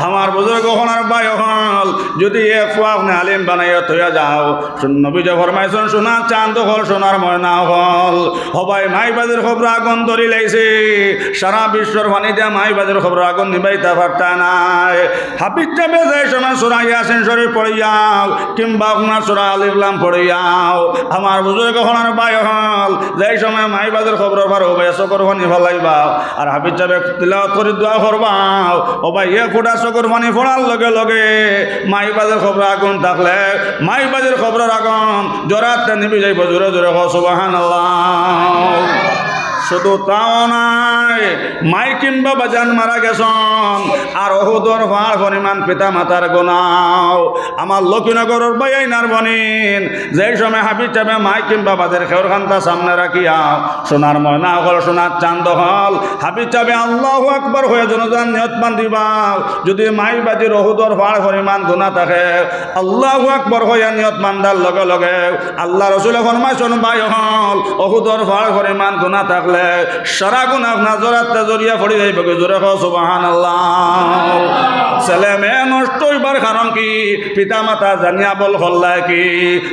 আমার বুজুর্গ হনার ভাই হল যদি এক ফুয়া আপনি আলিম বানাইয়া থইয়া যাও নবী যে ফরমাইছেন সোনার চাঁদ হল সোনার ময়না হল হবাই মাইবাদের খবর আগুন ধরি লাইছে সারা বিশ্বর পানি দিয়া মাইবাদের খবর আগুন নিবাইতে পারতা নাই হাফিজ যাবে যে সময় সূরা ইয়াসিন শরীফ পড়িয়াও কিংবা আপনার সূরা আলিফ লাম পড়িয়াও আমার বুজুর্গ হনার ভাই হল যে সময় মাইবাদের খবর ভার হবে চকর পানি ফলাইবাও আর হাফিজ যাবে তিলাওয়াত করে দোয়া করবাও ও ভাই এ ফুটা চকর পানি ফোড়ার লগে লগে মাইবাদের খবর আগুন থাকলে মাইবাদের খবরের আগুন জোরাতে নিবি যাইব জোরে জোরে সুবহানাল্লাহ শুধু তাও নাই মাই কিংবা বাজান মারা গেছন আর ওহুদর ভার পরিমাণ পিতা মাতার গোনাও আমার লক্ষ্মীনগরের বাইনার বনিন যে সময় হাফিজ সাহেব মাই কিংবা বাজার খেউর খান্তা সামনে রাখিয়া সোনার ময়না হল সোনার চাঁদ হল হাফিজ সাহেব আল্লাহু আকবার হয়ে জনজান নিয়ত বান্ধিবাও যদি মাই বাজির ওহুদর ভার পরিমাণ গুণা থাকে আল্লাহু আকবার হয়ে নিয়ত বান্ধার লগে লগে আল্লাহ রসুলের ফরমাইছেন ভাই হল ওহুদর ভার পরিমাণ গুণা থাকলে সারা গুণ আপনার জোরাতে জড়িয়া পড়ে যাইব জোরে সুবহানাল্লাহ ছেলে মেয়ে নষ্ট হইবার কারণ কি পিতা মাতা জানিয়া বল হল্লায় কি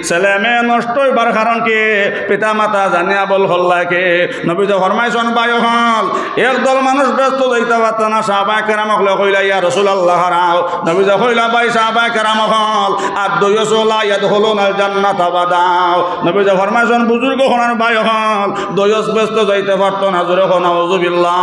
ছেলে মেয়ে নষ্ট হইবার কারণ কি পিতা মাতা জানিয়া বল হল্লায় কি নবী যে ফরমাইছেন ভাই হল একদল মানুষ ব্যস্ত যাইতে পারত না সাহাবায়ে কেরাম হলে কইলা ইয়া রাসূলুল্লাহ রাও নবী যে কইলা ভাই সাহাবায়ে কেরাম হল আর দয়সলা ইয়াদখুলুনাল জান্নাত আবাদাও নবী যে ফরমাইছেন বুজুর্গ হনার ভাই হল দয়স ব্যস্ত যাইতে পারত না জোরে নাউযুবিল্লাহ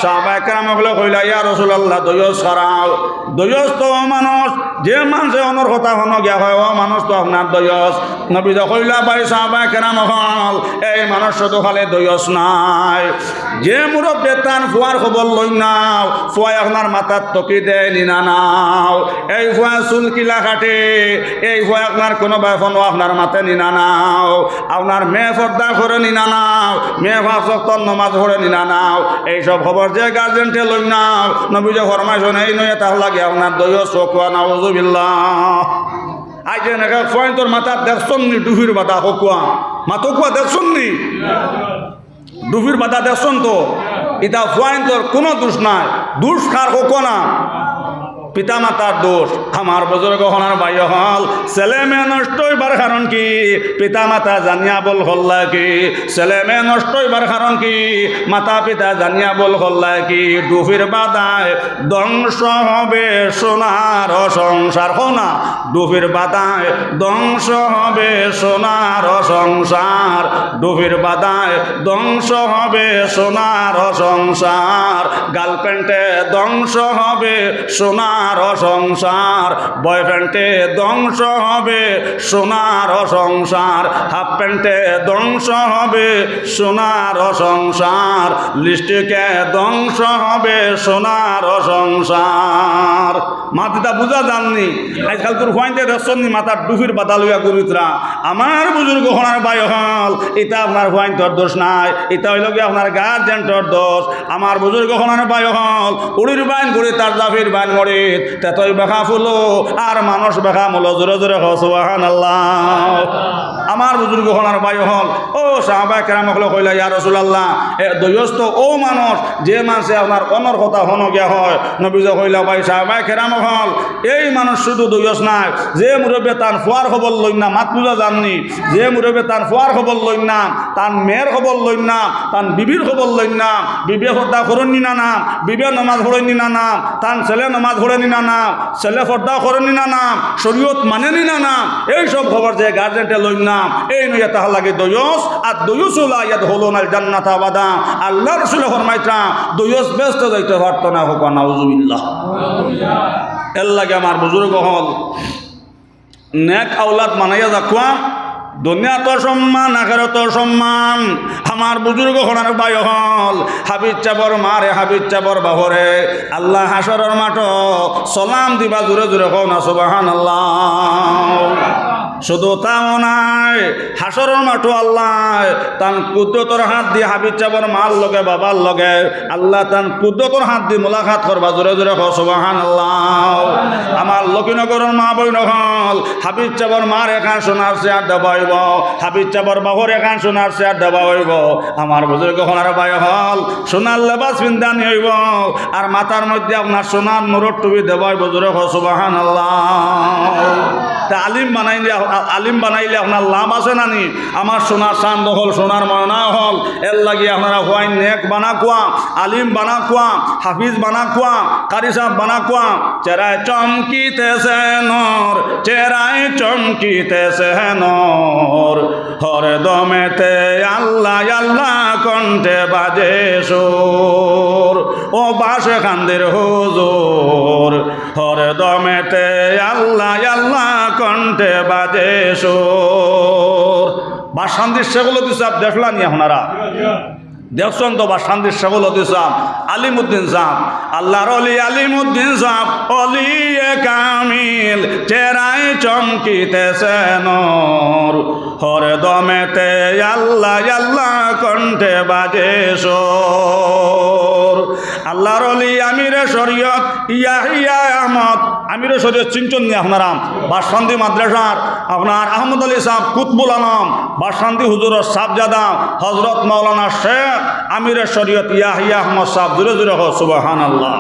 সাহাবায়ে কেরাম হলে কইলা ইয়া রাসূলুল্লাহ দয়স খারাও দয়স তো মানুষ যে মানুষে অনর কথা হন গিয়া হয় ও মানুষ তো আপনার দয়স নবী যে কইলা ভাই সাহাবায়ে কেরাম হল এই মানুষ শুধু খালি দয়স নাই যে মুরব্বী তান ফুয়ার খবর লই নাও ফুয়া আপনার মাথার তকি দেয় নিনা নাও এই ফুয়া চুল কিলা কাটে এই ফুয়া আপনার কোনো বাইফন আপনার মাথে নিনা নাও আপনার মেয়ে পর্দা করে নিনা নাও মেয়ে ভাষক্তর নমাজ পড়ে নিনা নাও এইসব খবর যে গার্জেনটে লই নাও নবী যে ফরমাইছেন এই নয় তাহলে লাগে আপনার দয়স চকুয়া নাউযুবিল্লাহ আই যে নাকি ফয়েন তোর মাথার দেখছন নি ডুফির বাধা হকুয়া মাথকুয়া দেখছন নি ডুফির বাধা দেখছন তো এটা ফয়েন তোর কোনো দোষ নাই দোষ কার হকো না পিতা মাতার দোষ আমার বুজুর্গ হনার ভাই হল ছেলে মেয়ে নষ্ট হইবার কারণ কি পিতা মাতা জানিয়া বল হল্লায় কি ছেলে মেয়ে নষ্ট হইবার কারণ কি মাতা পিতা জানিয়া বল হল্লায় কি ডুফির বাদায় ধ্বংস হবে সোনার সংসার হোনা ডুফির বাদায় ধ্বংস হবে সোনার সংসার ডুফির বাদায় ধ্বংস হবে সোনার সংসার গার্লফ্রেন্ডে ধ্বংস হবে সোনার সংসার বয়ফ্রেন্ডে ধ্বংস হবে সোনার সংসার হাফ প্যান্টে ধ্বংস হবে সোনার সংসার লিস্টিকে ধ্বংস হবে সোনার সংসার মাথা বুঝা জাননি আজকাল তোর হইতে দেখছনি মাথার ডুফির বাধা লইয়া গুরুতরা আমার বুজুর্গ হনার ভাই হল এটা আপনার হইন্তর দোষ নাই এটা হইল কি আপনার গার্জেন্টর দোষ আমার বুজুর্গ হনার ভাই হল উড়ির বাইন ঘুরে তার জাফির বাইন মরে তেতই বেখা ফুলো আর মানুষ বেখা মূল জোরে জোরে সুবহানাল্লাহ আমার বুজুর্গ হনার ভাই হল ও সাহাবায়ে কেরাম হল কইলা ইয়া রাসূলুল্লাহ এ দয়স্ত ও মানুষ যে মানুষে আপনার অনর কথা হন গিয়া হয় নবী যে কইলা ভাই সাহাবায়ে কেরাম হল এই মানুষ শুধু দয়স নাই যে মুরব্বী তার ফুয়ার খবর লই না মাত বুঝা জাননি যে মুরব্বী তার ফুয়ার খবর লই না তার মেয়ের খবর লই না তার বিবির খবর লই না বিবে হত্যা করনি না নাম বিবে নামাজ পড়েনি না নাম তার ছেলে নামাজ পড়েনি না নাম ছেলে পর্দা করেনি না নাম শরীয়ত মানেনি না নাম এইসব খবর যে গার্জেন্টে লই নাম এই নয় তাহা লাগে দয়স আর দয়সুলা ইয়াদখুলুনাল জান্নাত আবাদা আল্লাহ রাসূল ফরমাইতা দয়স ব্যস্ত যাইতে পারত না হোক নাউযুবিল্লাহ এর লাগে আমার বুজুর্গ হল নেক আওলাদ মানাইয়া যাকুয়া দুনিয়া তো সম্মান আখিরাত সম্মান আমার বুজুর্গ হনার ভাই হল হাবিজ চাবর মারে হাবিজ চাবর বাহরে আল্লাহ হাসরের মাঠ সালাম দিবা জোরে জোরে কও না সুবহানাল্লাহ শুধু তাও নাই, হাসরের মাঠও আল্লাহ তান কুদরতর হাত দিয়ে হাবিব চাবর মার লগে বাবার লগে আল্লাহ তান কুদরতর হাত দিয়ে মোলাকাত করবা। জোরে জোরে সুবহানাল্লাহ। আমার লক্ষ্মীনগরের মা বই নহল হাবিব চাবর মার এখান সোনার চেয়ার দেবাইব, হাবিব চাবর বাবর এখান সোনার চেয়ার দেবাইব। আমার বুজুর্গ হলার বাই হল সোনার লেবাস পিন্ধানি হইব আর মাথার মধ্যে আপনার সোনার নুরর টুপি দেবাইব। জোরে সুবহানাল্লাহ। তা আলিম বানাইলে আপনার লাভ আছে নানি? আমার সোনার চান্দ হল, সোনার ময়না হল, এর লাগিয়ে আপনারা হওয়াই নেক বানা কোয়া, আলিম বানা কোয়া, হাফিজ বানা কোয়া, কারি সাহেব বানা কোয়া। চেরায় চমকিতেছে নর, চেরায় চমকিতেছে নর, হরে দমেতে আল্লাহ আল্লাহ কণ্ঠে বাজে সুর। ও বাসে খান্দের হুজুর, হরে দমেতে আল্লাহ আল্লাহ কণ্ঠে বাজে সুর। বাসান্দির সেগুলো দিচ্ছে দেখলাম আপনারা, দেখছেন তো? বাসান্দির সেগুলো দিচ্ছে আলিমুদ্দিন সাহেব, আল্লাহর অলি আলিমুদ্দিন সাহেব, অলিয়ে কামিল, চেরাই চমকিতেছে নর, হরে দমেতে আল্লাহ আল্লাহ কণ্ঠে বাজে সুর। আল্লাহর অলি আমিরে শরীয়ত ইয়াহিয়া আহমদ, আমিরে শরীয়ত চিনচন নিয়ে আপনারা বাসন্দি মাদ্রাসার আপনার আহমদ আলী সাহেব কুতবুল আলম, বাসন্দি হুজুরের সাবজাদা হজরত মৌলানা শেখ আমিরে শরীয়ত ইয়াহিয়া আহমদ সাহেব। জুড়ে জুড়ে হোক সুবহানাল্লাহ।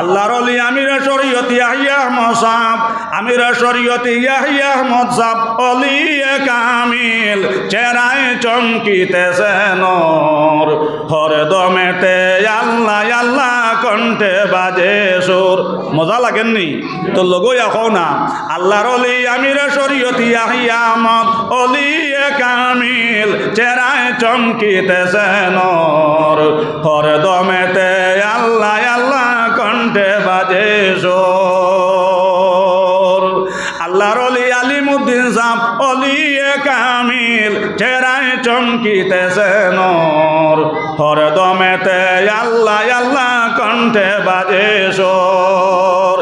আল্লাহর অলি আমিরে শরীয়ত ইয়াহিয়া আহমদ সাহেব, আমিরে শরীয়ত ইয়াহিয়া আহমদ সাহেব, অলিয়ে কামিল, চেরায় চমকিতেছে নর, হরে দমেতে আল্লাহ আল্লাহ কণ্ঠে বাজে সুর। মজা লাগেননি তো? লগই এখন না আল্লাহর অলি আমিরে শরীয়ত ইয়াহিয়া আহমদ, অলিয়ে কামিল, চেরায় চমকিতেছে নর, হরে দমেতে আল্লাহ আল্লাহ কণ্ঠে বাজে সুর। আল্লাহর অলি আলিমুদ্দিন সাহেব, অলিয়ে কামিল, চেরায় চমকিতেছে নর, হরে দমেতে আল্লাহ আল্লাহ কণ্ঠে বাজে সুর।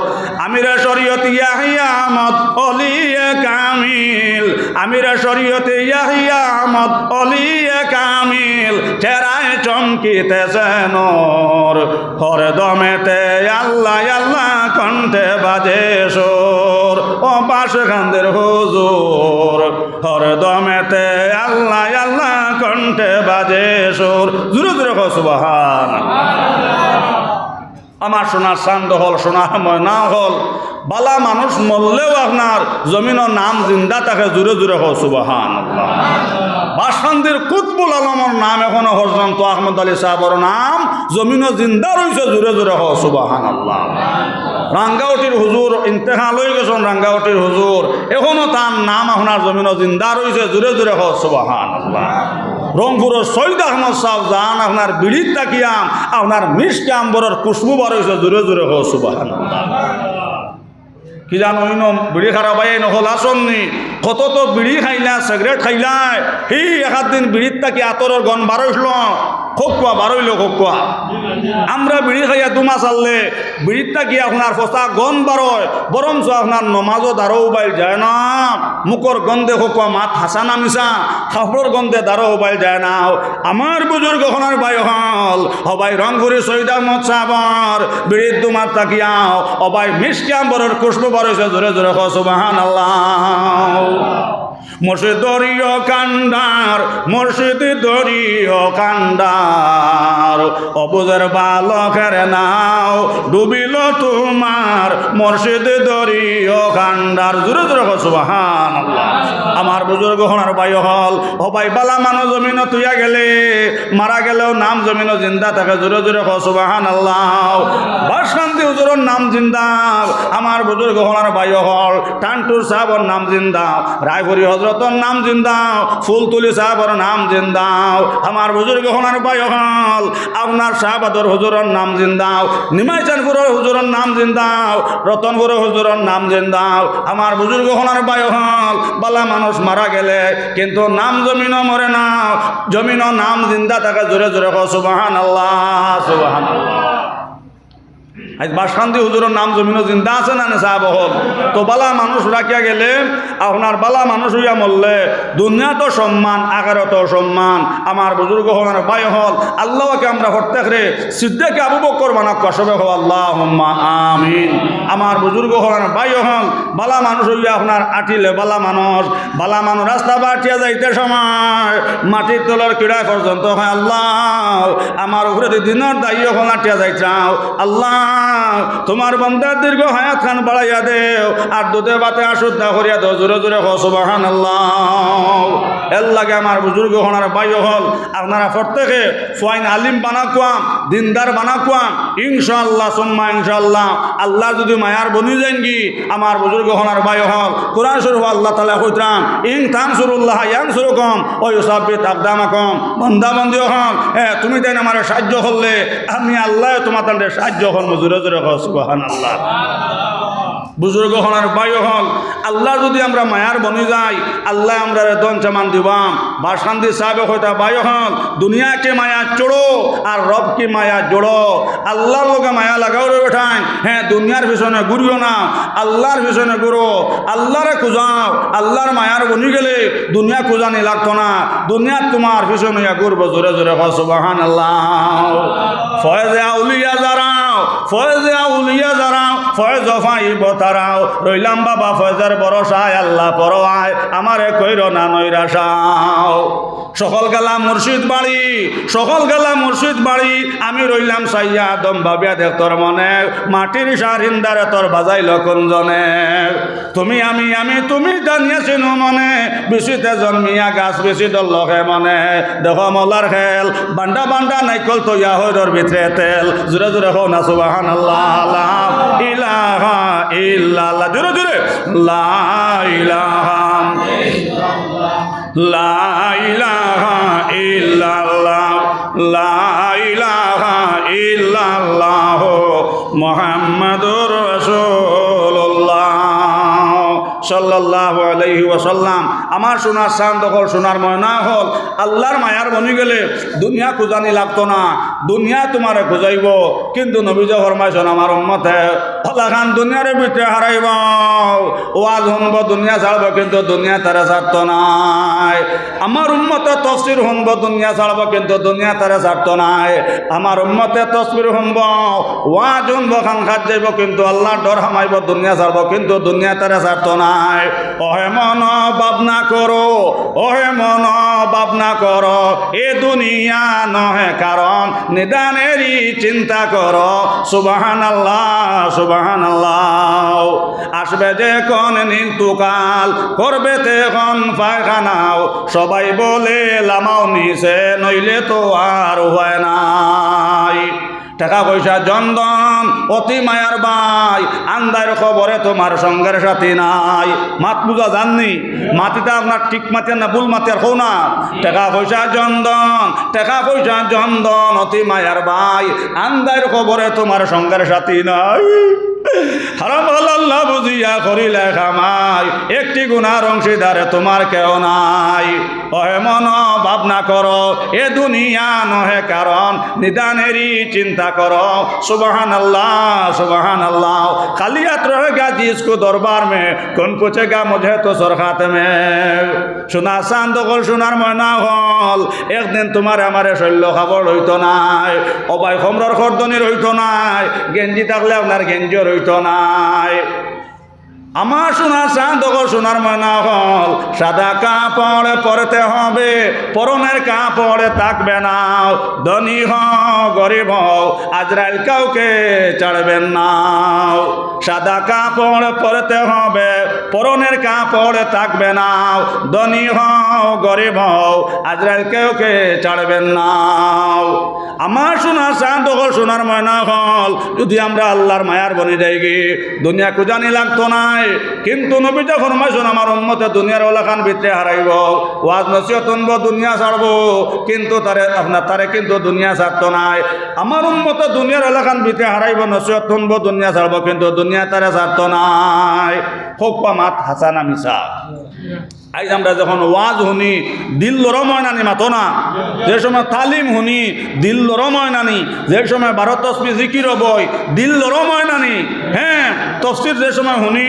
আমিরে শরীয়ত ইয়াহিয়া আহমদ, অলিয়ে কামিল, আমিরে শরীয়ত ইয়াহিয়া আহমদ, অলিয়ে কামিল, চেরায় চমকিতেছে নর, হরে দমেতে আল্লাহ আল্লাহ কণ্ঠে বাজে সুর। ও পাশে খান্দের হুজুর, হরে দমেতে আল্লাহ আল্লাহ কণ্ঠে বাজে সুর। জুড়ে জুড়ে সুবহানাল্লাহ। আমার সোনার চান্দ হল, সোনার ময়না হল, বালা মানুষ মরলেও আপনার জমিনের নাম জিন্দা থাকে। জুড়ে জুড়ে হোক সুবহানাল্লাহ। বাসন্দির কুতবুল আলমের নাম এখনো পর্যন্ত আহমদ আলী সাহেবের নাম জমিনও জিন্দা রয়েছে। জুড়ে জুড়ে হোক সুবহানাল্লাহ। রাঙ্গাউটির হুজুর ইন্তেকাল হয়ে গেছেন, রাঙ্গাউটির হুজুর এখনো তার নাম আপনার জমিনও জিন্দা রয়েছে। জুড়ে জুড়ে হোক সুবহানাল্লাহ। রংপুরের সৈয়দ আহমদ সাহেব যান আপনার বিড়ির তাকিয়াম, আপনার মিষ্টি আম্বরের খুশবু বার হয়েছে। জুড়ে জুড়ে হোক সুবহানাল্লাহ। কি জানো বিড়ি খারাপাই নহল আসননি, কত তো বিড়ি খাইলা, সিগারেট খাইলাই, সেই একাদ দিন বিড়ির তাকি আতরের গন বারইল, খোকুয়া বারইল খোকুয়া। আমরা বিড়ি খাইয়া দুমা চাললে বিড়ির তাকি আপনার ফসা গন বারয়, বরঞ্চ আপনার নমাজও দাঁড়ো উবাইল যায় না। মুখর গন্ধে খোকুয়া মাত হাসা নামিসা, খাফড়র গন্ধে দাঁড়ো উবাইল যায় না। আমার বুজুর্গ হনার বাই হল হবাই রংপুরি সৈয়দ আহমদ সাহেবর বিড়ির দুমার তাকিয়াও অবাই মিষ্টি আম্বরের খুশবু বারইছে। জোরে জোরে সুবহানাল্লাহ। মুর্শিদ দরিয় কান্ডার, মুর্শিদ দরিয় কান্ডার, অবুজের বালকের নাও ডুবিল তোমার, মুর্শিদ দরিয় কান্ডার। জোরে জোরে সুবহানাল্লাহ। আমার বুজুর্গ হনার বাই হল হবাই বালা মানুষ জমিন তুইয়া গেলে, মারা গেলেও নাম জমিন জিন্দা থাকে। জোরে জোরে সুবহানাল্লাহ। বাসকান্তি হুজুরের নাম জিন্দা, আমার বুজুর্গ হনার বাই হল টান্টুর সাহেবের নাম জিন্দা, রায়পুরি হজরতর নাম জিন্দাও, ফুলতুলি সাহেবের নাম জিন্দাও। আমার বুজুর্গ হনার বাই হল আপনার শাহবাদর হুজুরের নাম জিন্দাও, নিমাইচানপুরের হুজুরের নাম জিন্দাও, রতনপুরের হুজুরের নাম জিন্দাও। আমার বুজুর্গ হনার বাই হল বালা মানুষ মারা গেলে কিন্তু নাম জমিনও মরে না, জমিনও নাম জিন্দা থাকে। জোরে জোরে সুবহানাল্লাহ সুবহানাল্লাহ। আজ বাসকান্দি হুজুরের নাম জমিনও জিন্দা আছে না নেশা বহল তো বালা মানুষ রাখিয়া গেলে আপনার বালা মানুষ হইয়া মরলে দুনিয়া তো সম্মান আখেরাত তো সম্মান আমার বুজুর্গ হওয়ার ভাই হল আল্লাহকে আমরা প্রত্যেকরে সিদ্দিক আবু বকর বানাক কসবে হো আল্লাহুম্মা আমিন আমার বুজুর্গ হওয়ার ভাই হল বালা মানুষ হইয়া আপনার আটিলে বালা মানুষ রাস্তা বাটিয়া যাইতে সময় মাটির তলার কিড়া পর্যন্ত হয় আল্লাহ আমার উপরে দিনের দায়ী হল আটিয়া যাইছাও আল্লাহ তোমার বান্দার দীর্ঘ হায়াত খান বাড়াইয়া দেও আর দুধে বাতে আশুদ্ধা করিয়া দেও জোরে জোরে হো সুবহানাল্লাহ এর লাগে আমার বুজুর্গ হওয়ার ভাই হল আপনারা প্রত্যেকে ফাইন আলিম বানা কুয়াম দিনদার বানা কুয়াম ইনশাআল্লাহ সুম্মা ইনশাআল্লাহ আল্লাহ যদি মায়ার বনি যান কি আমার বুজুর্গ হওয়ার ভাই হল কোরআন শরীফ আল্লাহ তাআলা কইতাম ইন তানসুরুল্লাহ ইয়ানসুরুকুম ওয়া ইউসাব্বিত আকদামাকুম বান্দা বান্দি হন তুমি তাই আমার সাহায্য করলে আমি আল্লাহ তোমাদের সাহায্য করব জোরে জোরে কও সুবহানাল্লাহ বুজুর্গ হওয়ার ভাই হল আল্লাহ যদি আমরা মায়ার বনি যাই আল্লাহ আমরা দন চামান দিবাম বাসকান্দি সাহেব হইতা ভাই হল দুনিয়াকে মায়া চড়ো আর রবকে মায়া জোড়ো আল্লাহর লোকে মায়া লাগাও রে বেঠান দুনিয়ার পিছনে ঘুরিও না আল্লাহর পিছনে ঘুরো আল্লাহরে খুঁজাও আল্লাহর মায়ার বনি গেলে দুনিয়া খুঁজানি লাগতো না দুনিয়া তোমার পিছনে ঘুরবো জোরে জোরে সুবহানাল্লাহ ফয়েজে আউলিয়া যারাও ফয়েজ ফাইব তারাও রইলাম বাবা ফয়েজের ভরসায় আল্লাহ পরোয়ায় আমারে কইর না নৈরাশাও সকল গেলা মুর্শিদ বাড়ি আমি রইলাম সাইয়া আদম ভাবিয়া দেখ তোর মনে মাটির সারিন্দারে তোর বাজাইল কোনজনে তুমি আমি তুমি জানিয়াছিল মনে বেশিতে জন্মিয়া গাছ বেশি দলহে মনে দেখ মলার খেল বান্ডা নাইকল তৈয়া হইর ভিতরে তেল জোরে জোরে হো না সুবহানাল্লাহ লা ইলাহা ইল্লাল্লাহ জোরে জোরে লা ইলাহা ইল্লাল্লাহ লা ইলাহা ইল্লাল্লাহ মুহাম্মাদুর রাসূলুল্লাহ সাল্লাল্লাহু আলাইহি ওয়াসাল্লাম আমার সোনার চাঁদ দখল সোনার ময়না হল আল্লাহর মায়ার বনি গেলে দুনিয়া খুঁজানি লাগতো না দুনিয়া তোমারে খুঁজাইব কিন্তু নবীজ ফরমাইছেন আমার উম্মতে হলাখান দুনিয়ার ভিতরে হারাইব ওয়াজ শুনব দুনিয়া ছাড়ব কিন্তু দুনিয়া তারা ছাড়ত নাই আমার উম্মতে তফসির শুনব দুনিয়া ছাড়ব কিন্তু দুনিয়া তারা ছাড়ত নাই আমার উম্মতে তফসির শুনব ওয়াজ শুনব খান খাত যাইব কিন্তু আল্লাহর ডর হামাইব দুনিয়া ছাড়ব কিন্তু দুনিয়া তারা ছাড়ত নাই ওহে মন ভাবনা করো এ দুনিয়া নহে কারণ নিদানেরই চিন্তা করো সুবহানাল্লাহ আসবে যে কোন নিন্তুকাল করবে তে কোন পায়খানাও সবাই বলে লামাও নিছে নইলে তো আর হয় নাই টাকা পয়সা জনদন অতি মায়ার ভাই আন্দার খবরে তোমার সঙ্গের সাথী নাই মাত বুঝা জাননি মাটিটা আপনার ঠিক মাতি না ভুল মাতি আর হো না টাকা পয়সা জনদন অতি মায়ার ভাই আন্দার খবরে তোমার সঙ্গের সাথী নাই হারাম আল্লাহ বুঝিয়া করিলে খামাই একটি গুনার অংশীদারে তোমার কেউ নাই ওহে মন ভাবনা করো এ দুনিয়া নহে কারণ নিদানেরই চিন্তা করো সুবহানাল্লাহ খালি हाथ रहेगा जिसको दरबार में कौन पूछेगा मुझे तो सरखात में সোনা চাঁদ দখল সোনার ময়না হল একদিন তোমার আমারে শৈল্য খাবার হইতো নাই অবাই খমরর খরদনির হইতো নাই গেঞ্জি থাকলে আপনার গেঞ্জিও হইতো নাই আমার সোনা চাঁদ দখল সোনার ময়না হল সাদা কাপড় পরতে হবে পরনের কাপড়ে থাকবে না ধনী হও গরিব হও আজরাইল কাউকে ছাড়বেন না সাদা কাপড় পরতে হবে পরনের কাপড়ে থাকবে না ধনী হও গরিব হও আজরাইল কাউকে ছাড়বেন না আমার সোনা চাঁদ দখল সোনার ময়না হল যদি আমরা আল্লাহর মায়ার বনি যাই গে দুনিয়া খুঁজানি লাগতো নাই কিন্তু নবীটা ফরমাইছেন আমার উম্মতে দুনিয়ার ওলাখান ভিতরে হারাইব ওয়াজ নসিহত শুনবো দুনিয়া ছাড়বো কিন্তু তারে কিন্তু দুনিয়া ছাড়তো নাই আমার উম্মতে দুনিয়ার ওলাখান ভিতরে হারাইব নসিহত শুনবো দুনিয়া ছাড়বো কিন্তু দুনিয়া তারে ছাড়তো নাই হোক মাত হাসানা মিশা আজ আমরা যখন ওয়াজ শুনি দিল লরময় নানি মাতো না, যে সময় তালিম শুনি দিল লরময় নানি, যে সময় 12 তসবিহ জিকির বই দিল লরময় নানি, হ্যাঁ তফসির যে সময় শুনি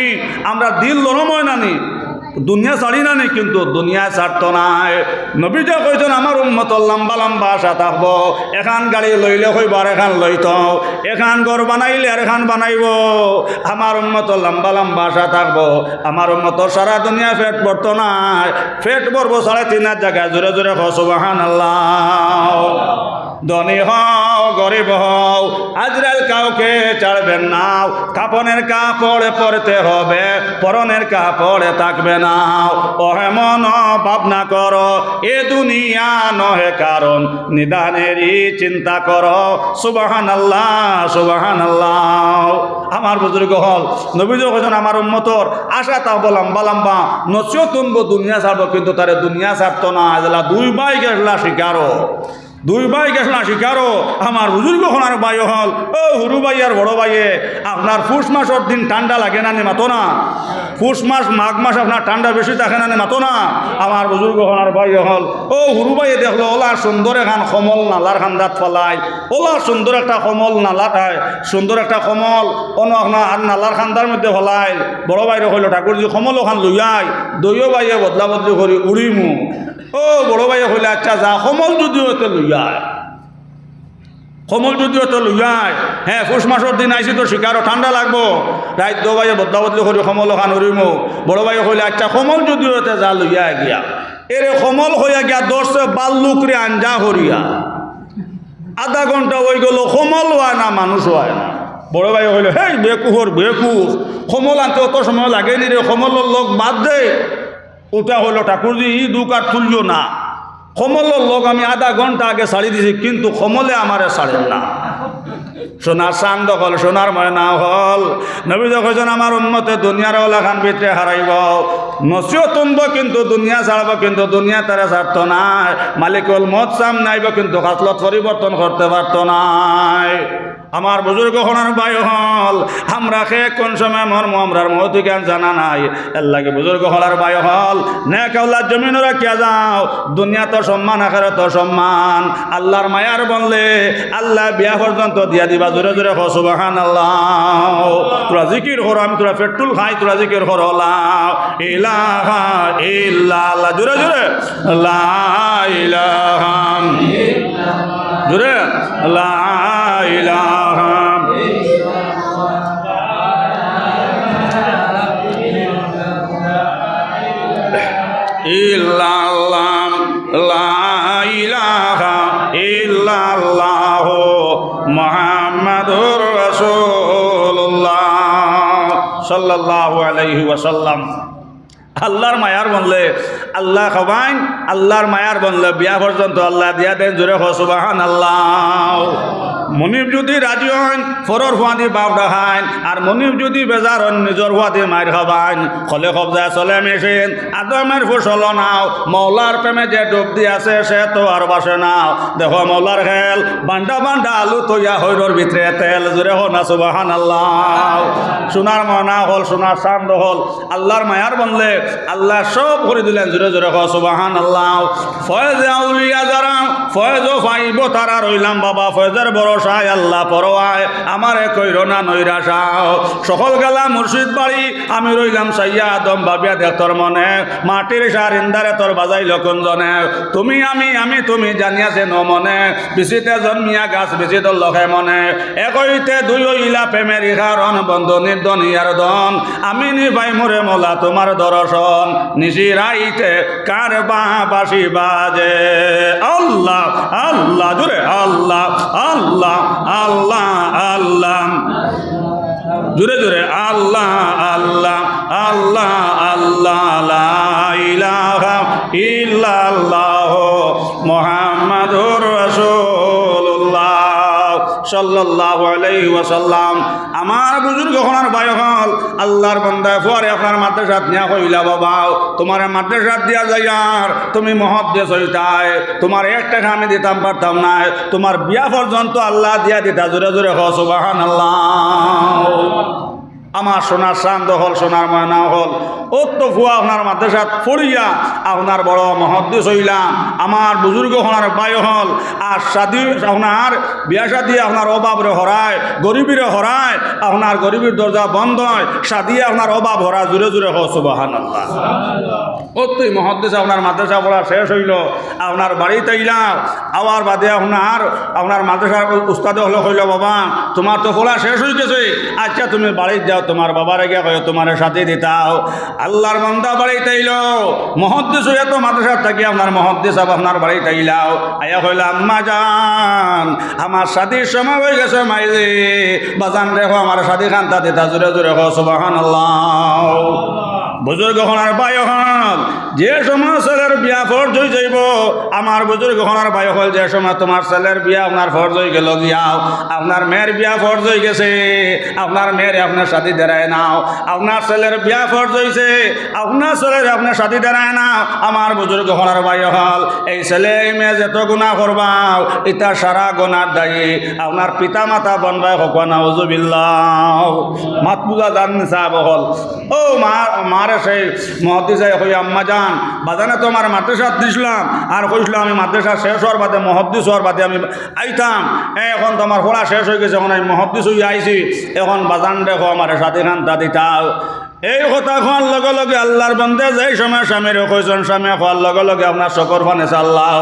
আমরা দিল লরময় নানি, দুনিয়া ছাড়ি না নি, কিন্তু দুনিয়া ছাড়ত নাই। নবীজি কইছেন আমার উম্মতর লম্বা লম্বা আশা থাকব, এখান গাড়ি লইলে হইব আর এখান লইত, এখান ঘর বানাইলে আর এখান বানাইব। আমার উম্মতর লম্বা লম্বা আশা থাকব, আমার উম্মতর সারা দুনিয়া পেট ভরত নাই, পেট ভরব 3.5 জায়গায়। জোরে জোরে হ সুবহানাল্লাহ। ধনী হও গরিব হও আজরাইল কাউকে ছাড়বেন না, কাপনের কাপড় পরতে হবে, পরনের কাপড়ে থাকবে না। ওহে মন ভাবনা করো এ দুনিয়া নহে কারণ, নিদানেরই চিন্তা করো। সুবহানাল্লাহ সুবহানাল্লাহ। আমার বুজুর্গ হল নবীজি কইছেন আমার উম্মতর আশা তাও লম্বা লম্বা, নসিহত তুনবো দুনিয়া ছাড়বো, কিন্তু তারে দুনিয়া ছাড়তো না। এজলা 2 ভাই গেছলা শিকারো, 2 ভাই গেছলা শিকারো। আমার বুজুর্গ হনার ভাই হল ও হুরু ভাই আর বড় ভাইয়ে, আপনার পুষ মাসের দিন ঠান্ডা লাগে না নি মাতো না, পুষ মাস মাঘ মাস আপনার ঠান্ডা বেশি থাকে না নি মাতো না। আমার বুজুর্গ হনার ভাই হল ও হুরু ভাইয়ে দেখলো ওলা সুন্দর এখান কমল নালার খান্দাত ফলাই, ওলা সুন্দর একটা কমল নালা, সুন্দর একটা কমল অন্য আপনার আর নালার খান্দার মধ্যে ফলাই। বড় ভাইরে হইল ঠাকুরজি কমল ওখান লইয়াই, দইও ভাইয়ে বদলা বদলি করি উড়িমু। ও বড় ভাইয়ে হইলে আচ্ছা যা কমল যদিও তো লইয়ায়, কমল যদিও তো লইয়ায়, হ্যাঁ পুষ মাসের দিন আইসি তো শিকারও ঠান্ডা লাগবো, রাত 2 ভাইয়ে বদলা বদলি করি কমল ওখান উড়িমু। বড় ভাইয়ে হইলে আচ্ছা কমল যদিও যা লইয়া গিয়া, এরে কমল হইয়া গিয়া 10 বাল্লুকরে আঞ্জা করিয়া আধা ঘন্টা হয়ে গেল, কমল হয় না মানুষ হয় না। বড় ভাই হইল হেই বেকুহর বেকুফ, কমল আনতে অত সময় লাগেনি রে, কমলের লোক বাদ দে। ওটা হইল ঠাকুরজি ই দুকার তুলিও না, কমলের লোক আমি আধা ঘন্টা আগে ছাড়ি দিছি, কিন্তু কমলে আমারে ছাড়েন না। সোনার চান্দ হল, সোনার ময়না হল। নবী যখন আমার উন্মতে দুনিয়ার ওলাখান ভিতরে হারাইব, নসিহত তুনব কিন্তু দুনিয়া ছাড়ব, কিন্তু দুনিয়া তারা ছাড়ত নাই। মালিকুল মত সাম নাইব, কিন্তু খাসলত পরিবর্তন করতে পারত নাই। আমার বুজুর্গ হনার ভাই হল আমরা খে কোন সময় মর্ম আমরার মহতি জ্ঞান জানা নাই। এর লাগে বুজুর্গ হলার ভাই হল নেক আল্লাহ জমিন রাখিয়া যাও, দুনিয়া তো সম্মান আখেরাত তো সম্মান। আল্লাহর মায়ার বললে আল্লাহ বিয়া পর্যন্ত দিয়া দিবা। জোরে জোরে হ সুবহানাল্লাহ। তোরা জিকির করো, আমি তোরা পেট্রোল খাই, তোরা জিকির করো লা ইলাহা ইল্লাল্লাহ। জোরে জোরে লা ইলাহা ইল্লাল্লাহ, জোরে লা ইলাহা ইল্লাল্লাহ, লা ইলাহা ইল্লাল্লাহ মুহাম্মাদুর রাসূলুল্লাহ সাল্লাল্লাহু আলাইহি ওয়াসাল্লাম। আল্লাহর মায়ার বললে আল্লাহ খাবাইন, আল্লাহর মায়ার বললে বিয়া পর্যন্ত আল্লাহ দিয়া দেন। জোরে হ সুবহানাল্লাহ। মনিব যদি রাজি হন ফরর ফুয়াদি বাপ দেখাইন, আর মনিব যদি বেজার হন নিজের ফুয়াদি মায়ের খাবাইন। খলে কবজায় চলে মেশিন আদমের ফসল নাও, মৌলার প্রেমে যে ডুব দিয়ে আছে সে তো আর বাসে নাও। দেখো মৌলার খেল বান্ডা বান্ডা আলু তৈয়া হইরর ভিতরে তেল। জোরে হ না সুবহানাল্লাহ। সোনার ময়না হল, সোনার চান্দ হল। আল্লাহর মায়ার বললে আল্লাহ সব করে দিলেন। জোরে জোরে হ সুবহানাল্লাহ। ফয়েজ আউলিয়া যারা ফয়েজ পাইব তারা রইলাম বাবা, ফয়েজের ভরসায় আল্লাহ পরোয়ায় আমারে কইর না নৈরাশাও। সকল গেলা মুর্শিদ বাড়ি আমি রইলাম সাইয়া আদম ভাবিয়া দেখ তোর মনে, মাটির সার ইন্দারে তোর বাজাই লক্ষণজনে। তুমি আমি তুমি জানিয়াছে ন মনে, বিচিতে জন্মিয়া গাছ বিচিত লখে মনে। একইতে দুই ইলা প্রেমের কারণ বন্ধ নির্দনিয়ার দন। আমি নিভাই মোরে মোলা তোমার দর্শন, নিশিরাইতে কার বাঁশি বাজে। আল্লাহ আল্লাহ, জোরে আল্লাহ আল্লাহ আল্লাহ আল্লাহ, জোরে জোরে আল্লাহ আল্লাহ আল্লাহ আল্লাহ, লা ইলাহা ইল্লাল্লাহ মুহাম্মাদুর রাসূলুল্লাহ সাল্লাল্লাহু আলাইহি ওয়াসাল্লাম। আমার বুজুর্গ হনার ভাই হল আল্লাহর বান্দা পরে আপনার মাদ্রাসাত নিয়া কইলা বাবা তোমার মাদ্রাসাত দিয়া যাইয়ার তুমি মহাদ্দেশ হইতাই, তোমার 1 টাকা আমি দিতাম পারতাম না, তোমার বিয়া পর্যন্ত আল্লাহ দিয়া দিতা। জোরে জোরে হ সুবহানাল্লাহ। আমার আমার সোনার চান্দ হল সোনার ময়না হল ও তো ফুয়া আপনার মাদ্রাসাত পড়িয়া আপনার বড় মহদ্দেশ হইলাম আমার বুজুর্গ হনার বাই হল আর শাদি আপনার বিয়া শাদি আপনার অভাবরে হরায় গরিবীরে হরায় আপনার গরিবীর দরজা বন্ধ হয় শাদিয়ে আপনার অভাব হরা জুড়ে জুড়ে হোক সুবহানাল্লাহ। ও তুই মহদ্দেশ আপনার মাদ্রাসা পড়া শেষ হইল আপনার বাড়িতে আইলাম আবার বাদে আপনার মাদ্রাসার উস্তাদে হলো কইল বাবা তোমার তো পড়া শেষ হয়ে গেছে আচ্ছা তুমি বাড়িতে যাও তোমার বাবার গিয়া কয় তোমার সাথে দিতাও আল্লাহর বান্দা বাড়িতে আইল মহদ্দেশ হইয়া তো মাদ্রাসার থাকি আপনার মহদ্দেশ আপনার বাড়িতে আইলাও আয়া কইল আম্মা জান আমার শাদির সময় হয়ে গেছে মাইজে বাজান রেখো আমার শাদি খান্তা দিতা জোরে জোরে হো সুবহানাল্লাহ। বুজুর্গ হনার বাই হল যে সময় ছেলের বিয়া ফরজ হয়ে যাইব আমার বুজুর্গ হনার বাই হল যে সময় তোমার ছেলের বিয়া আপনার ফরজ হয়ে গেল গিয়াও আপনার মেয়ের বিয়া ফরজ হয়ে গেছে আপনার মেয়ের আপনার সাথী দাঁড়ায় নাও আপনার ছেলের বিয়া ফরজ হয়েছে আপনার ছেলের আপনার সাথী দাঁড়ায় নাও আমার বুজুর্গ হনার বাই হল এই ছেলে এই মেয়ে যত গুণা করবাও এটা সারা গুণার দায়ী আপনার পিতা মাতা বনবাই হক নাউজুবিল্লাহ মাত বুঝা জান সাহেব হল ও মারে সেই মহদ্দিসাই কই আম্মা জান বাজানে তো আমার মাদ্রাসা দিছিলাম আর কইছিলাম আমি মাদ্রাসা শেষ হওয়ার বাদে মহদ্দিস হওয়ার বাদে আমি আইতাম এখন তো আমার পড়া শেষ হয়ে গেছে এখন আমি মহদ্দিস হয়ে আইছি এখন বাজান দেখো আমার সাথে খান দাদিতাও এই কথা খোয়ার লগে লগে আল্লাহর বন্দে যেই সময় স্বামীর কইজন স্বামী খোয়ার লগে লগে আপনার শকর ফানে চাল্লাহ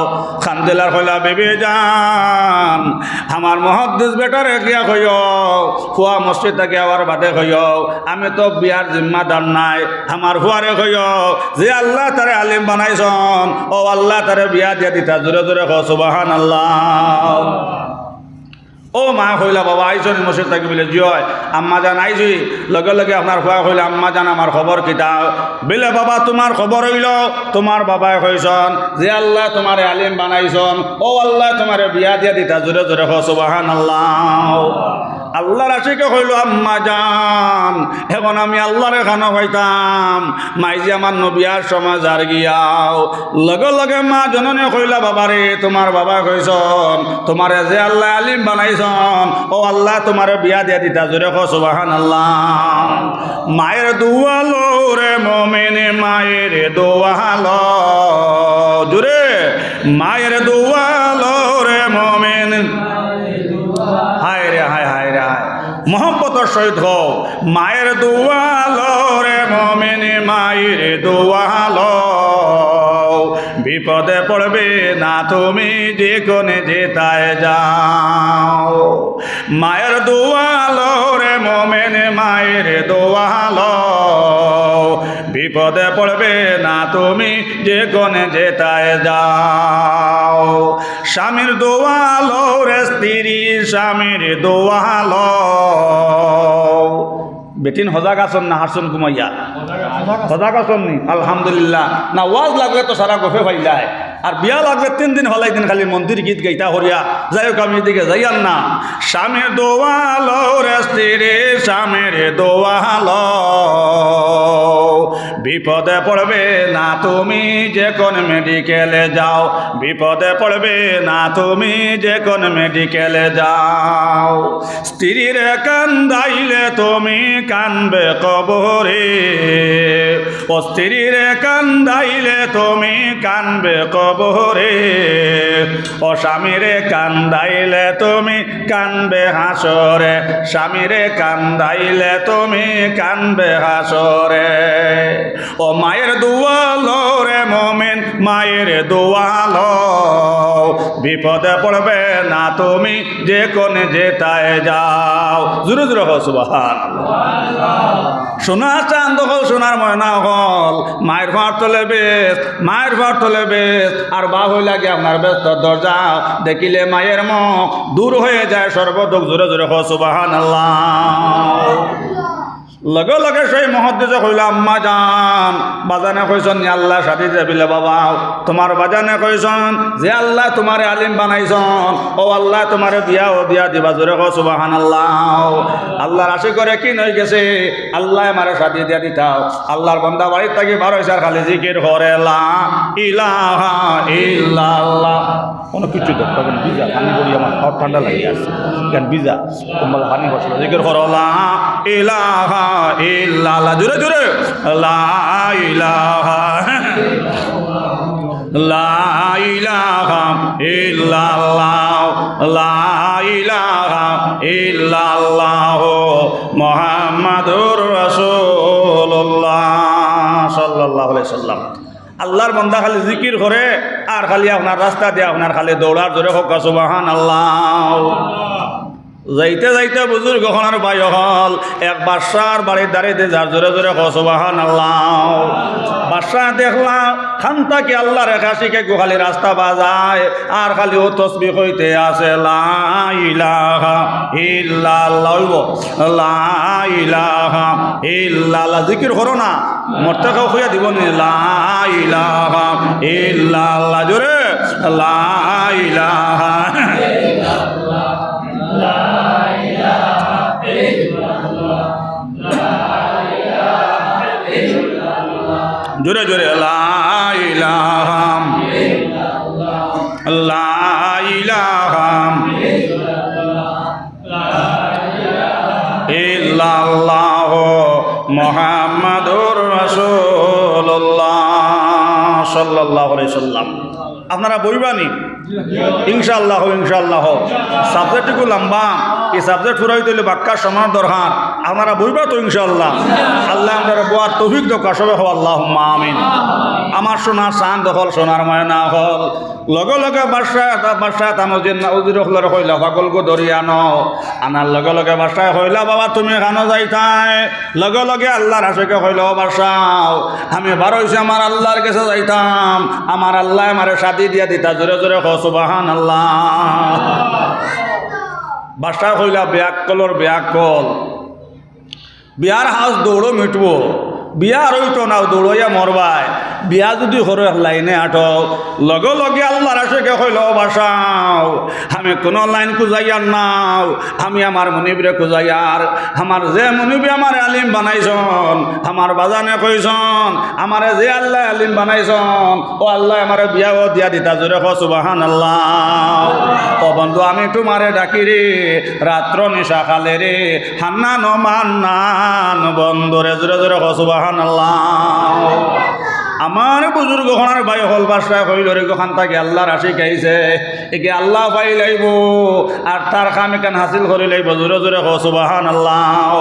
খান দিলার কইলা বেবি যান আমার মহদ্দিস বেটারে গিয়া কইও খুয়া মসজিদ থেকে আবার বাদে কইও আমি তো বিয়ার জিম্মাদার নাই আমার হুয়ারে কইও যে আল্লাহ তারে আলিম বানাইছন ও আল্লাহ তারে বিয়া দিয়া দিতা জোরে জোরে কও সুবহানাল্লাহ। ও মা কইলা বাবা আইসনি মসজিদ থাকি বলে জয় আম্মা জান আইসি লগে লগে আপনার খোয়া কইলা আম্মা জান আমার খবর কিতা বেলে বাবা তোমার খবর হইল তোমার বাবাই কইসন যে আল্লাহ তোমারে আলিম বানাইছন ও আল্লাহ তোমারে বিয়া দিয়া দিতা জোরে জোরে কও সুবহানাল্লাহ। আল্লাহর আশিকে হইল আম্মা জান এখন আমি আল্লাহরে খানা পাইতাম মাইজি আমার নবিয়ার সময় যার গিয়াও লগে লগে মা জননী কইলা বাবারে তোমার বাবা কইসন তোমারে যে আল্লাহ আলিম বানাইছন ও আল্লাহ তোমারে বিয়া দিয়া দিতা জোরে কও সুবহানাল্লাহ। মায়ের দুয়ালো রে মুমিনে মায়ের দোয়ালো জোরে মায়ের দুয়ালো রে মুমিন হায় রে হায় হায় রে হায় মোহব্বতর সহিত হোক মায়ের দোয়ালো রে মুমিনে মায়ের দোয়ালো বিপদে পড়বে না তুমি যে কোনে যেতায় যাও মায়ের দোয়ালো রে মুমিনে মায়ের দোয়ালো বিপদে পড়বে না তুমি যে কোনে যেতায় যাও স্বামীর দোয়ালো রে স্ত্রী স্বামীর দোয়ালো বেটিন হজাক আসন না হারসন কুমাইয়া হজাক আসন নি আলহামদুলিল্লাহ না ওয়াজ লাগলে তো সারা গফে ফাইলায় আর বিয়া লাগবে 3 দিন হলাই দিন খালি মন্দির গীত গাইতা হরিয়া যাই হোক আমি এদিকে যাইয়ান না স্বামীর দোয়ালো রে স্ত্রী স্বামীর দোয়ালো বিপদে পড়বে না তুমি যে কোন মেডিকেলে যাও বিপদে পড়বে না তুমি যে কোন মেডিকেলে যাও স্ত্রীর কান্দাইলে তুমি কানবে কবরে ও স্ত্রীর কান্দাইলে তুমি কানবে কবরে ও স্বামীরে কান্দাইলে তুমি কানবে হাসরে স্বামীরে কান্দাইলে তুমি কানবে হাসরে ও মায়ের দোয়ালো রে মুমিন মায়ের দোয়ালো বিপদে পড়বে না তুমি যে কোনে যেতায় যাও জোরে জোরে হো সুবহানাল্লাহ। সোনা চাঁদ হল সোনার ময়না হল মায়ের ভার তোলে বেশ মায়ের ভার তোলে বেশ আর বা হই লাগে আপনার ব্যস্ত দরজা দেখিলে মায়ের মুখ দূর হয়ে যায় সর্বদুখ জোরে জোরে হো সুবহানাল্লাহ। লগে লগে সেই মহদ্দেশে কইল আম্মা জান বাজানে কইসন আল্লাহ সাথী দেবিলে বাবা তোমার বাজানে কইসন যে আল্লাহ তোমারে আলিম বানাইছন ও আল্লাহ তোমারে বিয়া ও দিয়া দিবা জোরে কও সুবহানাল্লাহ। আল্লাহর আশি করে কি নই গেছে আল্লাহ আমারে সাথী দিয়া দিতাও আল্লাহর বান্দা বাড়ির থাকি বার হইছে খালি জিকির করে লা ইলাহা ইল্লাল্লাহ কোনো কিছু দরকার নেই ভিজা পানি বলি আমার খাওয়ার ঠান্ডা লাগে আসছে কেন ভিজা তোমার পানি বসলো জিকির করো লা ইলাহা ইল্লাল্লাহ জোরে জোরে লা ইলাহা লা ইলাহা ইল্লাল্লাহ লা ইলাহা ইল্লাল্লাহ মুহাম্মাদুর রাসূলুল্লাহ সাল্লাল্লাহু আলাইহি সাল্লাম। আল্লাহর বান্দা খালি জিকির করে আর খালি আপনার রাস্তা দিয়ে আপনার খালি দৌড়ার জোরে হোক সুবহানাল্লাহ। যাইতে যাইতে বুজুর্গ হনার ভাই হল এক বাদশার বাড়ির দাঁড়িয়ে যার জোরে জোরে হোক সুবহানাল্লাহ। বাদশাহ দেখলাম খান্তাকে আল্লাহ রেখা শিখে খালি রাস্তা বাজায় আর খালি ও তসবিহ হইতে আছে লা ইলাহা ইল্লাল্লাহ লা ইলাহা ইল্লাল্লাহ জিকির করো না মরতে কেউ খুঁজে দিব নি লা ইলাহা ইল্লাল্লাহ জোরে লা ইলাহা জোরে জোরে লা ইলাহা লা ইলাহা ইল্লাল্লাহ মুহাম্মাদুর রাসূলুল্লাহ সাল্লাল্লাহু আলাইহি সাল্লাম। আপনারা বইবানি ইনশাআল্লাহ ইনশাআল্লাহ। সাবজেক্টটুকু লম্বা, এই সাবজেক্ট পুরা হইতে হলে বাক্যার সমান দরকার। আপনারা বইবা তো ইনশাআল্লাহ। আল্লাহ আমাদের বোয়ার তৌফিক দোকা সবে হো আল্লাহুম্মা আমিন। আমার সোনার চাঁদ দখল সোনার ময়না হল লগে লগে বাদশাহ তামজিন উজির হলর হইলা পাগল গো দরিয়া ন আনার লগে লগে বাদশাহ হইলা বাবা তুমি খানো যাইতাই লগে লগে আল্লাহর আশিকে হইল বাদশাহ আমি বারোইছে আমার আল্লাহর কাছে যাইতাম আমার আল্লাহ আমারে শাদি দিয়া দিতা জোরে জোরে হ সুবহানাল্লাহ। বাদশাহ হইলা ব্যাককলর ব্যাককল বিয়ার হাউস দৌড়ো মিটবো বিয়া রইতো না দৌড়াইয়া মরবায় বিয়া যদি হর লাইনে আটক লগে লগে আল্লাহর আশিকে হইল বাসাও আমি কোনো লাইন খুঁজাইয়ার নাও আমি আমার মনিবরে খুঁজাইয়ার আমার যে মনিবে আমার আলিম বানাইছন আমার বাজানে কইছন আমারে যে আল্লাহ আলিম বানাইছন ও আল্লাহ আমার বিয়াও দিয়া দিতা জোরে হ সুবহানাল্লাহ। ও বন্ধু আমি তোমারে ডাকি রে রাত্র নিশা খালে রে হান্নান মান্নান বন্ধুরে জোরে জোরে হ সুবহানাল্লাহ। আমার বুজুর্গ হনার ভাই হল বাসায় হইল রে গোখান তাকে আল্লাহর আশিক আইছে একে আল্লাহ পাই লাইব আর তার কাম এখান হাসিল করে লাইব জোরে জোরে হ সুবহানাল্লাহ।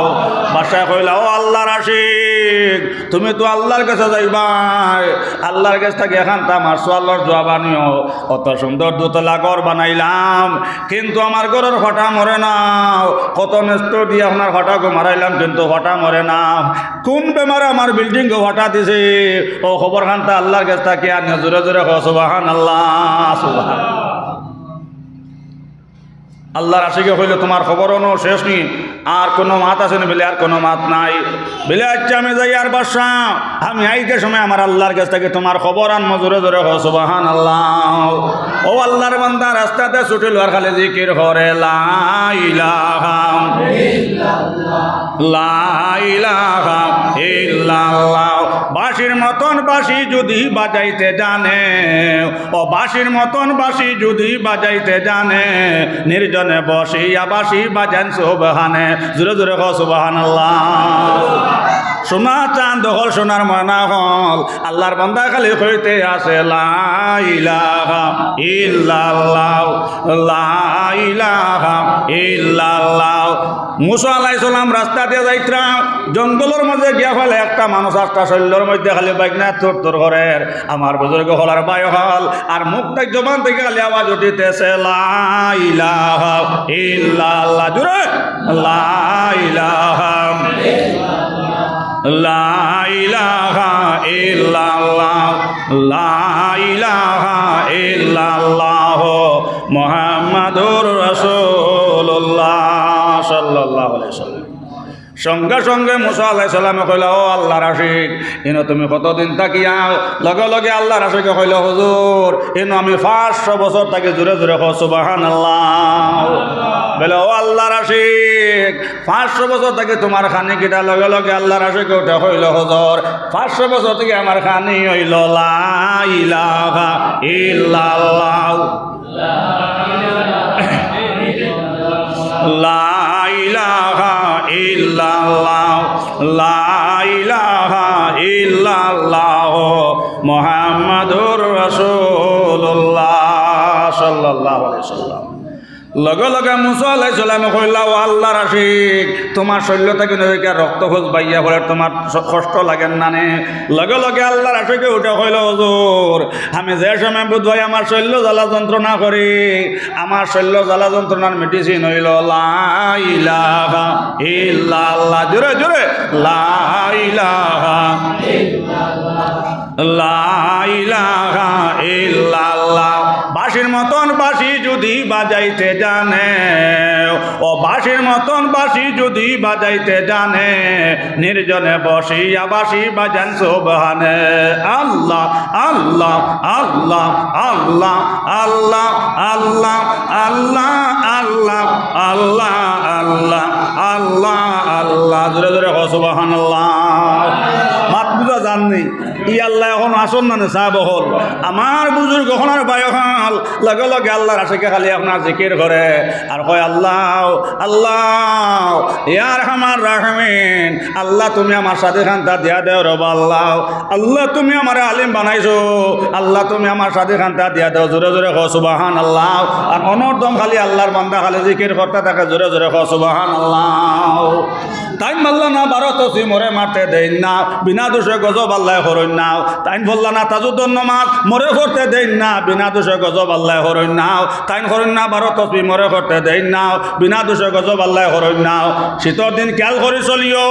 বাসায় কইলা ও আল্লাহর আশিক তুমি তো আল্লাহর কাছে যাইবাই আল্লাহর কাছ থেকে এখান তা আমার সোয়াল্লার জবাব আনিও অত সুন্দর দোতলা ঘর বানাইলাম কিন্তু আমার ঘরের ফটা মরে না কত নষ্ট দিয়ে আপনার ফটাকে মারাইলাম কিন্তু ফটা মরে না কোন বেমারে আমার বিল্ডিং গো ফটা দিছে ও খবর খানটা আল্লাহর কাছ থেকে আনিও জোরে জোরে হ সুবহানাল্লাহ সুবহানাল্লাহ। আল্লাহর আশিকে হইলে তোমার খবরও নো শেষ নি আর কোনো মাত আছে না বলে আর কোনো মাত নাই বলে আচ্ছা আমি যাই আর বাসা আমি আইতে সময় আমার আল্লাহর কাছ থেকে তোমার খবর আনমো জোরে জোরে হ সুবহানাল্লাহ। ও আল্লাহর বান্দা রাস্তাতে ছুটিল আর খালি জিকির করে লা ইলাহা ইল্লাল্লাহ লা ইলাহা ইল্লাল্লাহ। বাঁশির মতন বাঁশি যদি বাজাইতে জানে ও বাঁশির মতন বাঁশি যদি বাজাইতে জানে নির্জনে বসিয়া বাঁশি বাজান সুবহানে জোরে জোরে হ সুবহানাল্লাহ। সোনা চাঁদ হল সোনার ময়না হল আল্লাহর বান্দা খালি হইতে আসে লা ইলাহা ইল্লাল্লাহ লা ইলাহা ইল্লাল্লাহ। মুসা আলাইহিস সালাম রাস্তা দিয়ে যাইতাম জঙ্গলের মাঝে গিয়া ফেলে একটা মানুষ আটটা শৈল্যর মধ্যে খালি বাইকনা তোর তোর ঘরের আমার বুজুর্গ হলার বাই হল আর মুখটা জবান থেকে খালি আওয়াজ উঠিতেছে লা ইলাহা ইল্লাল্লাহ জোরে লা ইলাহা লা ইলাহা ইল্লাল্লাহ লা ইলাহা ইল্লাল্লাহ মুহাম্মাদুর রাসূলুল্লাহ সাল্লাল্লাহু আলাইহি সাল্লাম। সঙ্গে সঙ্গে মুসা আলাইহিস সালামে কইলা ও আল্লাহর আশিক ইনো তুমি কতদিন থাকিয়া লগে লগে আল্লাহর আশিকে কইলা হুজুর ইনো আমি 500 বছর থাকি জোরে জোরে হ সুবহানাল্লাহ। বলে ও আল্লাহর আশিক 500 বছর থাকি তোমার খানি কিটা লগে লগে আল্লাহর আশিকে ওটা হইল হুজুর 500 বছর থেকে আমার খানি হইল লা ইলাহা ইল্লাল্লাহ লা ইলাহা ইল্লাল্লাহ লা ইলাহা ইল্লাল্লাহ মুহাম্মাদুর রাসূলুল্লাহ সাল্লাল্লাহু আলাইহি ওয়াসাল্লাম। লগে লগে মুসা আলাইহিস সালামে কইলা, ও আল্লাহর আশিক, তোমার শরীর থেকে নদীকে রক্ত খোঁজ বাইয়া পড়ে তোমার কষ্ট লাগেন না নে? লগে লগে আল্লাহর আশিকে উঠে কইল, হুজুর আমি যে সময় বোধ হয় আমার শরীর জ্বালা যন্ত্রণা করি, আমার শরীর জ্বালা যন্ত্রণার মেডিসিন হইল লা ইলাহা ইল্লাল্লাহ। জোরে জোরে লা ইলাহা লা ইলাহা ইল্লাল্লাহ। বাঁশির মতন বাঁশি যদি বাজাইতে জানে, ও বাঁশির মতন বাঁশি যদি বাজাইতে জানে, নির্জনে বসিয়া বাঁশি বাজান সুবহানে। আল্লাহ আল্লাহ আল্লাহ আল্লাহ আল্লাহ আল্লাহ আল্লাহ আল্লাহ আল্লাহ আল্লাহ আল্লাহ আল্লাহ। জোরে জোরে সুবহানাল্লাহ। মাত বুঝা জাননি ই আল্লাহ এখন আসন না সাহেব হল আমার বুজুর্গ হনার বায়হাল লগে লগে আল্লাহর আশিকে খালি আপনার জিকির করে আর কয় আল্লাহ আল্লাহ ইয়ার হামার রাহমিন। আল্লাহ তুমি আমার সাথে খান্তা দিয়া দেও রবা। আল্লাহ আল্লাহ তুমি আমার আলিম বানাইছো, আল্লাহ তুমি আমার সাথে খান্তা দিয়া দেও। জোরে জোরে খ সুবহানাল্লাহ। আর অনর্দম খালি আল্লাহর বান্দা খালি জিকির করতে থাকে, জোরে জোরে খ সুবহানাল্লাহ। তাইন বললা না বারো তসি মরে মারতে দেন না, বিনা দোষে গজব আল্লাহ হরইন নাও। তাইন বললা না তাজুদ্দন নমাজ মরে করতে দেন না, বিনা দোষে গজব আল্লাহ হরইন নাও। তাইন হরইন না বারো তসবি মরে করতে দেন নাও, বিনা দোষে গজব আল্লাহ হরইন নাও। শীতর দিন খেয়াল করে চলিও,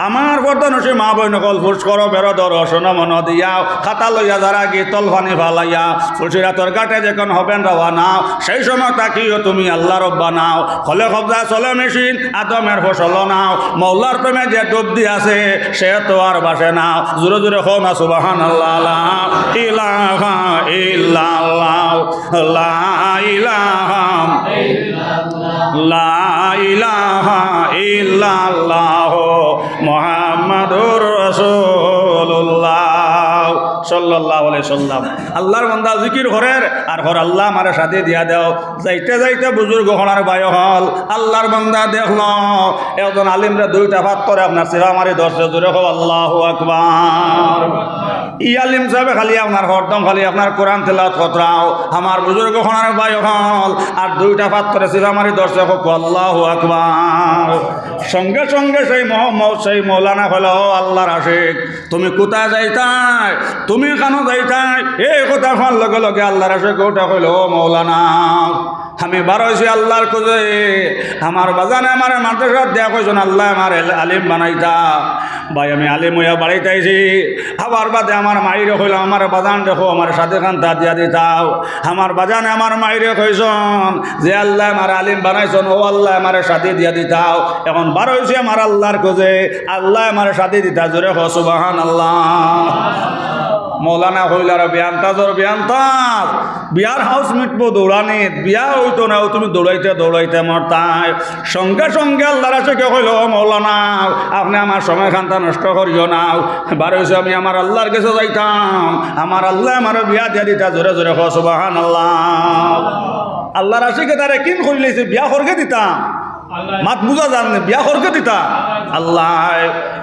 আমার বর্তনসী মা বই নকল ফুস করো বেরো ধর সোনা মন দিয়াও। খাতা লইয়া যারা গীতল ফানি ফালাইয়া ফুলসিরাতর ঘাটে যখন হবেন রওয়া নাও, সেই সময় তাকিও তুমি আল্লাহ রব্বা নাও। হলে কবজা চলে মেশিন আদমের ফসল নাও, মৌলার প্রেমে যে ডুব দি আছে সে তো আর বাসে না। জোরে জোরে খো না সুবহানাল্লাহ। লা ইলাহা ইল্লাল্লাহ লা ইলাহা লা ইলাহা ইল্লাল্লাহ মুহাম্মাদুর রাসূলুল্লাহ সাল্লাল্লাহু আলাইহি সাল্লাম। আল্লাহর বান্দা জিকির করের আর ঘর আল্লাহ আমারে সাথে দিয়া দেও। যাইতে যাইতে বুজুর্গ হনার বায় হল আল্লাহর বান্দা দেখল একজন আলিমরা দুইটা ভাত করে আপনার সেবা মারি দর্শে জোরে হো আল্লাহু আকবার। ই আলিম সাহেব খালি আপনার হরদম খালি আপনার কোরআন তেলাওয়াত কতরাও, আমার বুজুর্গ হনার বায় হল আর দুইটা ভাত করে সেবা মারি দর্শে হোক আল্লাহু আকবার। সঙ্গে সঙ্গে সেই মৌলানা হল আল্লাহর আশিক, তুমি কোথায় যাইতাই, তুমি কেন যাইতাই? এই কথা হওয়ার লগে লগে আল্লাহর আশিক ওটা হইল মৌলানা আমি বারোইছি আল্লাহর খুঁজে। আমার বাজানে আমার মাদ্রাসার দেয়া কইছেন আল্লাহ আমার আলিম বানাইতা। ভাই আমি আলিম হইয়া বাড়াইতেছি, আবার বাদে আমার মাইরে কইলাম আমার বাজান দেখো আমার সাথে খান্তা দিয়া দিতাও। আমার বাজানে আমার মাইরে কইছেন যে আল্লাহ আমার আলিম বানাইছেন, ও আল্লাহ আমার সাথে দিয়া দিতাও। এখন বারোইছি আমার আল্লাহর খুঁজে, আল্লাহ আমার সাথে দিতা। জোরে হ সুবহানাল্লাহ। মৌলানা হইলার বিয়ান্তাজর বিয়ান্তাজ বিয়ার হাউস মিটবো দৌড়ানিত, বিয়া হইতো না তুমি দৌড়াইতে দৌড়াইতে মরতাই। সঙ্গে সঙ্গে আল্লাহর আশিকে হইল মৌলানা আপনি আমার সময় খান্তা নষ্ট করিও না। বারোইছে আমি আমার আল্লাহর কাছে যাইতাম, আমার আল্লাহ আমার বিয়া দিয়া দিতা। জোরে জোরে হ সুবহানাল্লাহ। আল্লাহর আশিকে তারে কিন করিলেছে বিয়া করকে দিতাম, মাত বুঝা জানলে বিয়া করকে দিতা। আল্লাহ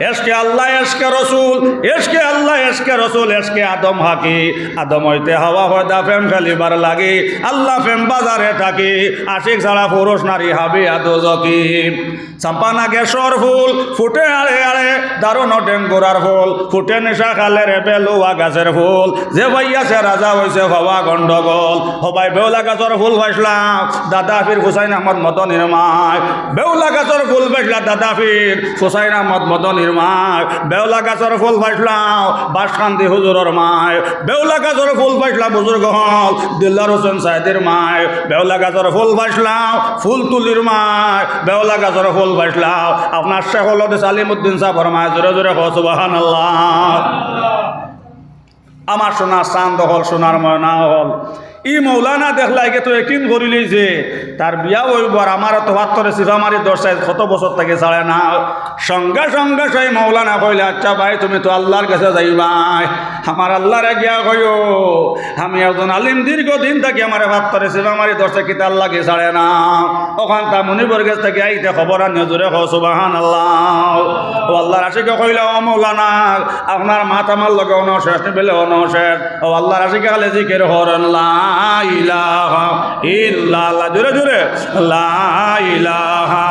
এসকে আল্লাহ এসকে রসুল, এসকে আল্লাহ এসকে রসুল, এসকে আদম হাকি। আদম হইতে হাওয়া হয়দা ফেম খেলিবার লাগে, আল্লাহ ফেম বাজারে থাকি। আশিক ছাড়া পুরুষ নারী হাবি আদোজকি। চাম্পানা গেছর ফুল ফুটে আড়ে আড়ে, দারুণ ডেঙ্গুরার ফুল ফুটে নেশা খালে রে বেলুয়া গাছের ফুল। যে ভাইয়াছে রাজা হয়েছে হওয়া গন্ডগোল, হবাই বেউলা গাছর ফুল ভাসলাম দাদা ফির হুসাইন আহমদ মদনীর মায়। বেউলা গাছর ফুল ভাসলা দাদা ফির হুসাইন আহমদ মদনীর মায়। বেউলা গাছর ফুল ভাসলাম বাসকান্দি হুজুরের মায়। বেউলা গাছর ফুল ভাসলা বুজুর্গ হল দিলদার হোসেন সাইদের মায়। বেউলা গাছর ফুল ভাসলাম ফুল তুলির মায়। বেউলা গাছর ফুল ভাসলাম আপনার শেখ হলদে সালিমউদ্দিন সাহেবের মায়। জোরে জোরে হ সুবহানাল্লাহ। আমার সোনার চাঁদ হল সোনার ময়না হল ই মৌলানা দেখলাই গে তো একিন করিলেই যে তার বিয়া হইব আর আমার তো ভাত করে সিফা মারি দর্শায় কত বছর থেকে ছাড়ে না সঙ্গে সঙ্গে সেই মৌলানা কইলে আচ্ছা ভাই তুমি তো আল্লাহর কাছে যাইবাই আমার আল্লাহর গিয়া কইও আমি একজন আলিম দীর্ঘদিন থাকি আমার ভাত করে সিফা মারি দর্শায় কিতা আল্লাহকে ছাড়ে না ওখান তা মনিবর কাছ থেকে আইতে খবর আনিয়ে জোরে হ সুবহানাল্লাহ ও আল্লাহর আশিকে কইলে ও মৌলানা আপনার মাত আমার লগে অনশেষ বেলে অনশেষ ও আল্লাহর আশিকে খালে জিকির হরন লা ইলাহা ইল্লাল্লাহ জোরে জোরে লা ইলাহা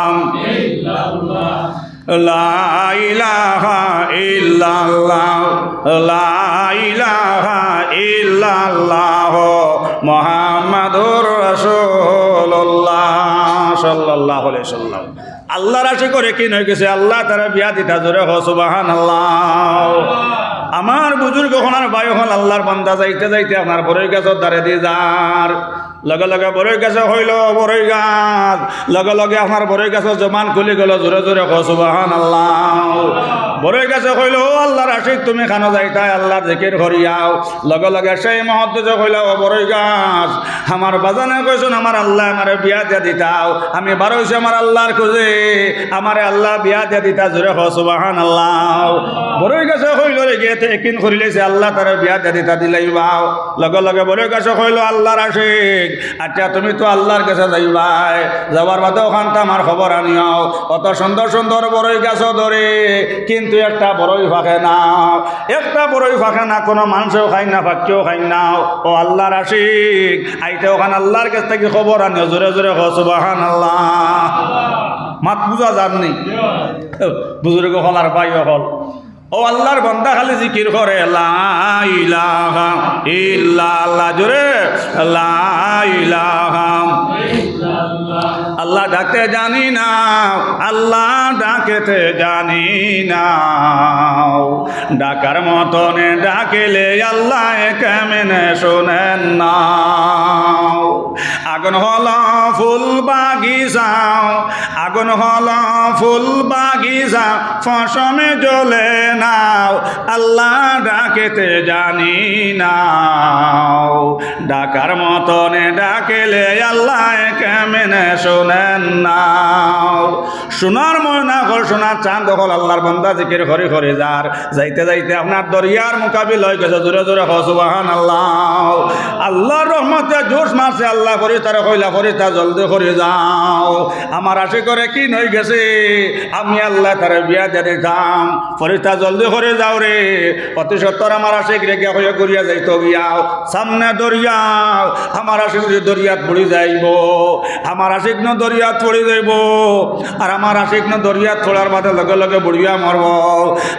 ইল্লাল্লাহ লা ইলাহা ইল্লাল্লাহ লা ইলাহা ইল্লাল্লাহ মুহাম্মাদুর রাসূলুল্লাহ সাল্লাল্লাহু আলাইহি সাল্লাম আল্লাহর আশি করে কি নয় গেছে আল্লাহ তারা বিয়া দিতা জোরে হ সুবহানাল্লাহ আমার বুজুর্গ হনার ভাই হল আল্লাহর বান্দা যাইতে যাইতে আপনার বড়ই গাছর দ্বারে দিয়ে যার লগে লগে বড়ই গাছে হইল বড়ই গাছ লগে লগে আমার বড়ই গাছের জমান খুলি গেল জোরে জোরে হ সুবহানাল্লাহ বড়ই গাছে হইল ও আল্লাহর আশিক তুমি খানো যাইতাই আল্লাহর জিকির করিয়াও লগে লগে সেই মহত্ব যে হইল ও বড়ই গাছ আমার বাজানে কইছেন আমার আল্লাহ আমারে বিয়া দিয়া দিতাও আমি বার হইছি আমার আল্লাহর খুঁজে আমারে আল্লাহ বিয়া দিয়া দিতা জোরে হ সুবহানাল্লাহ বড়ই গাছে হইল রে গিয়েতে একিন করিলেছে আল্লাহ তারা বিয়া দিয়া দিতা দিলাইবাও লগে লগে বড়ই গাছে হইল আল্লাহর আশিক আচ্ছা তুমি তো আল্লাহর কাছে যাইবাই যাওয়ার বাদে ওখানটা আমার খবর আনিও অত সুন্দর সুন্দর বড়ই গাছ ধরে কিন্তু একটা বড়ই ফাঁকে না একটা বড়ই ফাঁকে না কোনো মানুষও খাই না ফাঁকিও খাই না ও আল্লাহর আশিক আইতে ওখানে আল্লাহর কাছ থেকে খবর আনিও জোরে জোরে হ সুবহানাল্লাহ মাত বুঝা যাননি বুজুর্গ হল আর ভাই হল ও আল্লাহর বান্দা খালি জিকির করে লা ইলাহা ইল্লাল্লাহ জোরে লা ইলাহা ইল্লাল্লাহ আল্লাহ ডাকতে জানি না আল্লাহ ডাকতে জানি না ডাকার মতনে ডাকিলে আল্লাহ কেমনে শোনেন না আগুন হল ফুল বাগিচাও আগুন হল ফুল বাগিচা ফসমে জ্বলে নাও আল্লাহ ডাকেতে জানি নাও ডাকার মতনে ডাকেলে আল্লাহ কেমনে শোনেন নাও সোনার ময়না ঘর সোনার চাঁদ হল আল্লাহর বান্দা জিকির করে করে যার যাইতে যাইতে আপনার দরিয়ার মোকাবিল হয়ে গেছে জোরে জোরে হ সুবহানাল্লাহ আল্লাহর রহমতে জোশ মারছে আল্লাহ করি তারা কইলা করি তা জলদি করে যাও আমার আশি করে কি নই গেছে আমি আল্লাহ তারা বিয়া দিয়ে দিতাম ফরিস্তা জলদি করে যাও রে অতি সত্তর আমার আশিক রেগে হয়ে গড়িয়া যাইতো গিয়াও সামনে দরিয়াও আমার আশিক দরিয়াত পড়ি যাইব আমার আশিক ন দরিয়াত পড়ি যাইব আর আমার আশিক ন দরিয়াত পড়ার বাদে লগে লগে বুড়িয়া মরব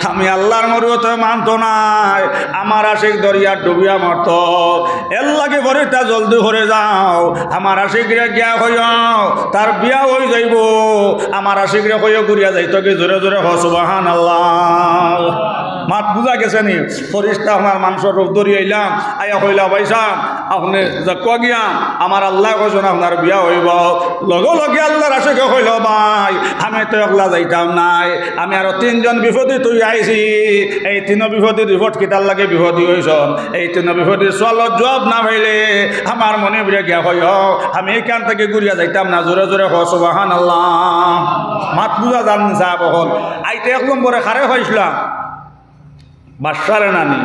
আমি আল্লাহর মরব তো মানতো নাই আমার আশিক দরিয়াত ডুবিয়া মরত এর লাগে ফরিস্তা জলদি করে যাও আমার আশিক রে গিয়া হইও তার বিয়া হয়ে যাইব আমার আশিক রে হইয়া ঘুরিয়া যাইতো কি জোরে জোরে হ সুবহানাল্লাহ মাত বুঝা গেছে নি ফরিস্তা আপনার মানুষের রূপ ধরিয়ে আইলাম আয়া কইলা ভাইসা আপনি যা গিয়া আমার আল্লাহ কইছেন আপনার বিয়া হইব লগে লগে আল্লাহর আশিকে কইল ভাই আমি তো একলা যাইতাম নাই আমি আরো তিনজন বিপদী তুই আইছি এই তিন বিপদীর রিপোর্ট কিতার লাগে বিপদী হইছন এই তিন বিপদীর সওয়ালত জবাব না পাইলে আমার মনে বিরে গিয়া কইও আমি এখান থেকে ঘুরিয়া যাইতাম না জোরে জোরে হ সুবহানাল্লাহ মাত বুঝা জান সাহেব হল আইতে এক নম্বরে খারে হইছিলাম বাসারে নানি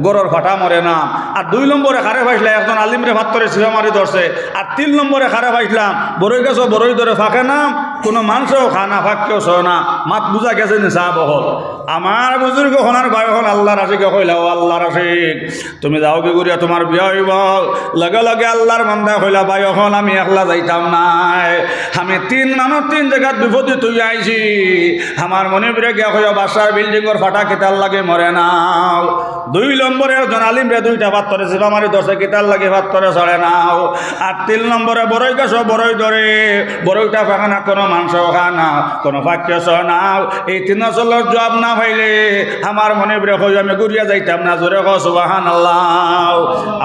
গরর ফাটা মরে না আর 2 নম্বরে খারে পাইছিলাম একজন আলিমরে ভাত করে সিভা মারি ধরছে আর 3 নম্বরে খারে পাইছিলাম বড়ই গাছও বড়ই ধরে ফাঁকে না কোনো মানুষও খানা ফাঁকেও সয় না মাত বুঝা গেছে নি সাহেব হল আমার বুজুর্গ হনার ভাই হল আল্লাহর আশিকে কইলা ও আল্লাহর আশিক তুমি যাও কি করিয়া তোমার বিয়া হইব লগে লগে আল্লাহর বান্দা কইলা ভাই হল আমি একলা যাইতাম নাই আমি 3 জায়গাত বিপদে তুই আইছি আমার মনে বিরে গিয়া কইয়া বাসার বিল্ডিংর ফাটা কিতার লাগে মরে না 2 নম্বরে একজন আলিম রে 2টা ভাত করে সিবা মারি ধরছে কিতার লাগে ভাত করে ছড়ে নাও আর 3 নম্বরে বড়ই গাছ বড়ই ধরে বড়ইটা ফাঁকা না কোনো মাংসও খায় না, কোনো বাক্য সহ নাও। এই তিন চলের জবাব না পাইলে আমার মনে বেড়ে হই আমি ঘুরিয়া যাইতাম না। জোরে কও সুবহানাল্লাহ।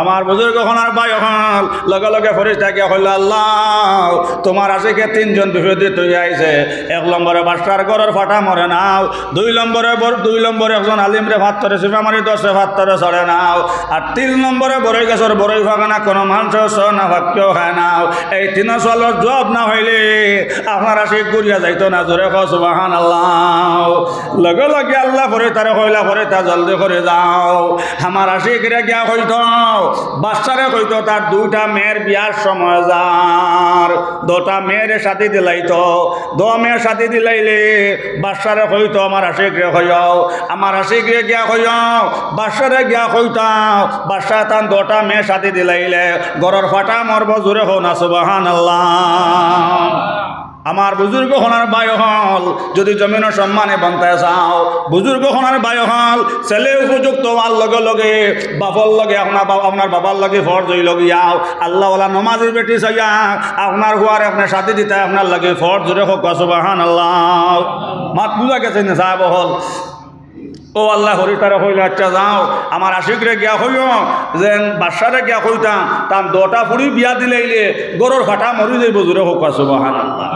আমার বুজুর্গ হনার ভাই হল লগে লগে ফরিস্তা গিয়া হইল, আল্লাহ তোমার আশিকে তিনজন বিপদে তুই আইছে। 1 নম্বরে বাদশার ঘরের ফাটা মরে নাও, 2 নম্বরে একজন আলিমরে ভাত ধরে সিফা মারি 10 ভাত ধরে চড়ে নাও, আর 3 নম্বরে বড়ই গাছের বড়ই ফাঁকা না, কোনো মাংস সহ না, ভাগ্যও খায় নাও। এই 3 চলের জবাব না হইলে আপনার আশিক ঘুরিয়া যাইতো না। জোরে কও সুবহানাল্লাহ। লগে লগে আল্লাহ পরে তারে কইলা পরে তা জলদি করে যাও। আমার আশিকরে গিয়া হইতো বাচ্চারে হইতো তার 2টা মেয়ের বিয়ার সময় যার 2টা মেয়ের সাথে দিলাইতো। 2 মেয়ের সাথে দিলাইলে বাচ্চারে হইতো আমার আশিকরে হইও। আমার আশিকরে গিয়া হইও বাচ্চারে গিয়া হইতাম। বাচ্চা তার 2টা মেয়ের সাথে দিলাইলে গরর ফাটা মরব। জোরে হো না সুবহানাল্লাহ। আমার বুজুর্গ হনার বায় হল যদি জমিনের সম্মানে বনতে চাও, বুজুর্গ হনার বায় হল ছেলে উপযুক্ত হওয়ার লগে লগে বাবার লগে আপনার বাবার লগে ফরজ হই লগিয়াও। আল্লাহওয়ালা নমাজের বেটি চাইয়া আপনার হুয়ার আপনার সাথে দিতে আপনার লাগে ফরজ। জোরে হোক সুবহানাল্লাহ। মাত বুঝা গেছে না সাহেব হল। ও আল্লাহ হরিতারে হইলে আচ্ছা যাও আমার আশিকরে গিয়া হইও যেন বাদশারে গিয়া হইতাম তার 2টা ফুড়ি বিয়া দিলাইলে গরুর ফাটা মরি যাইব। জোরে হোক সুবহানাল্লাহ।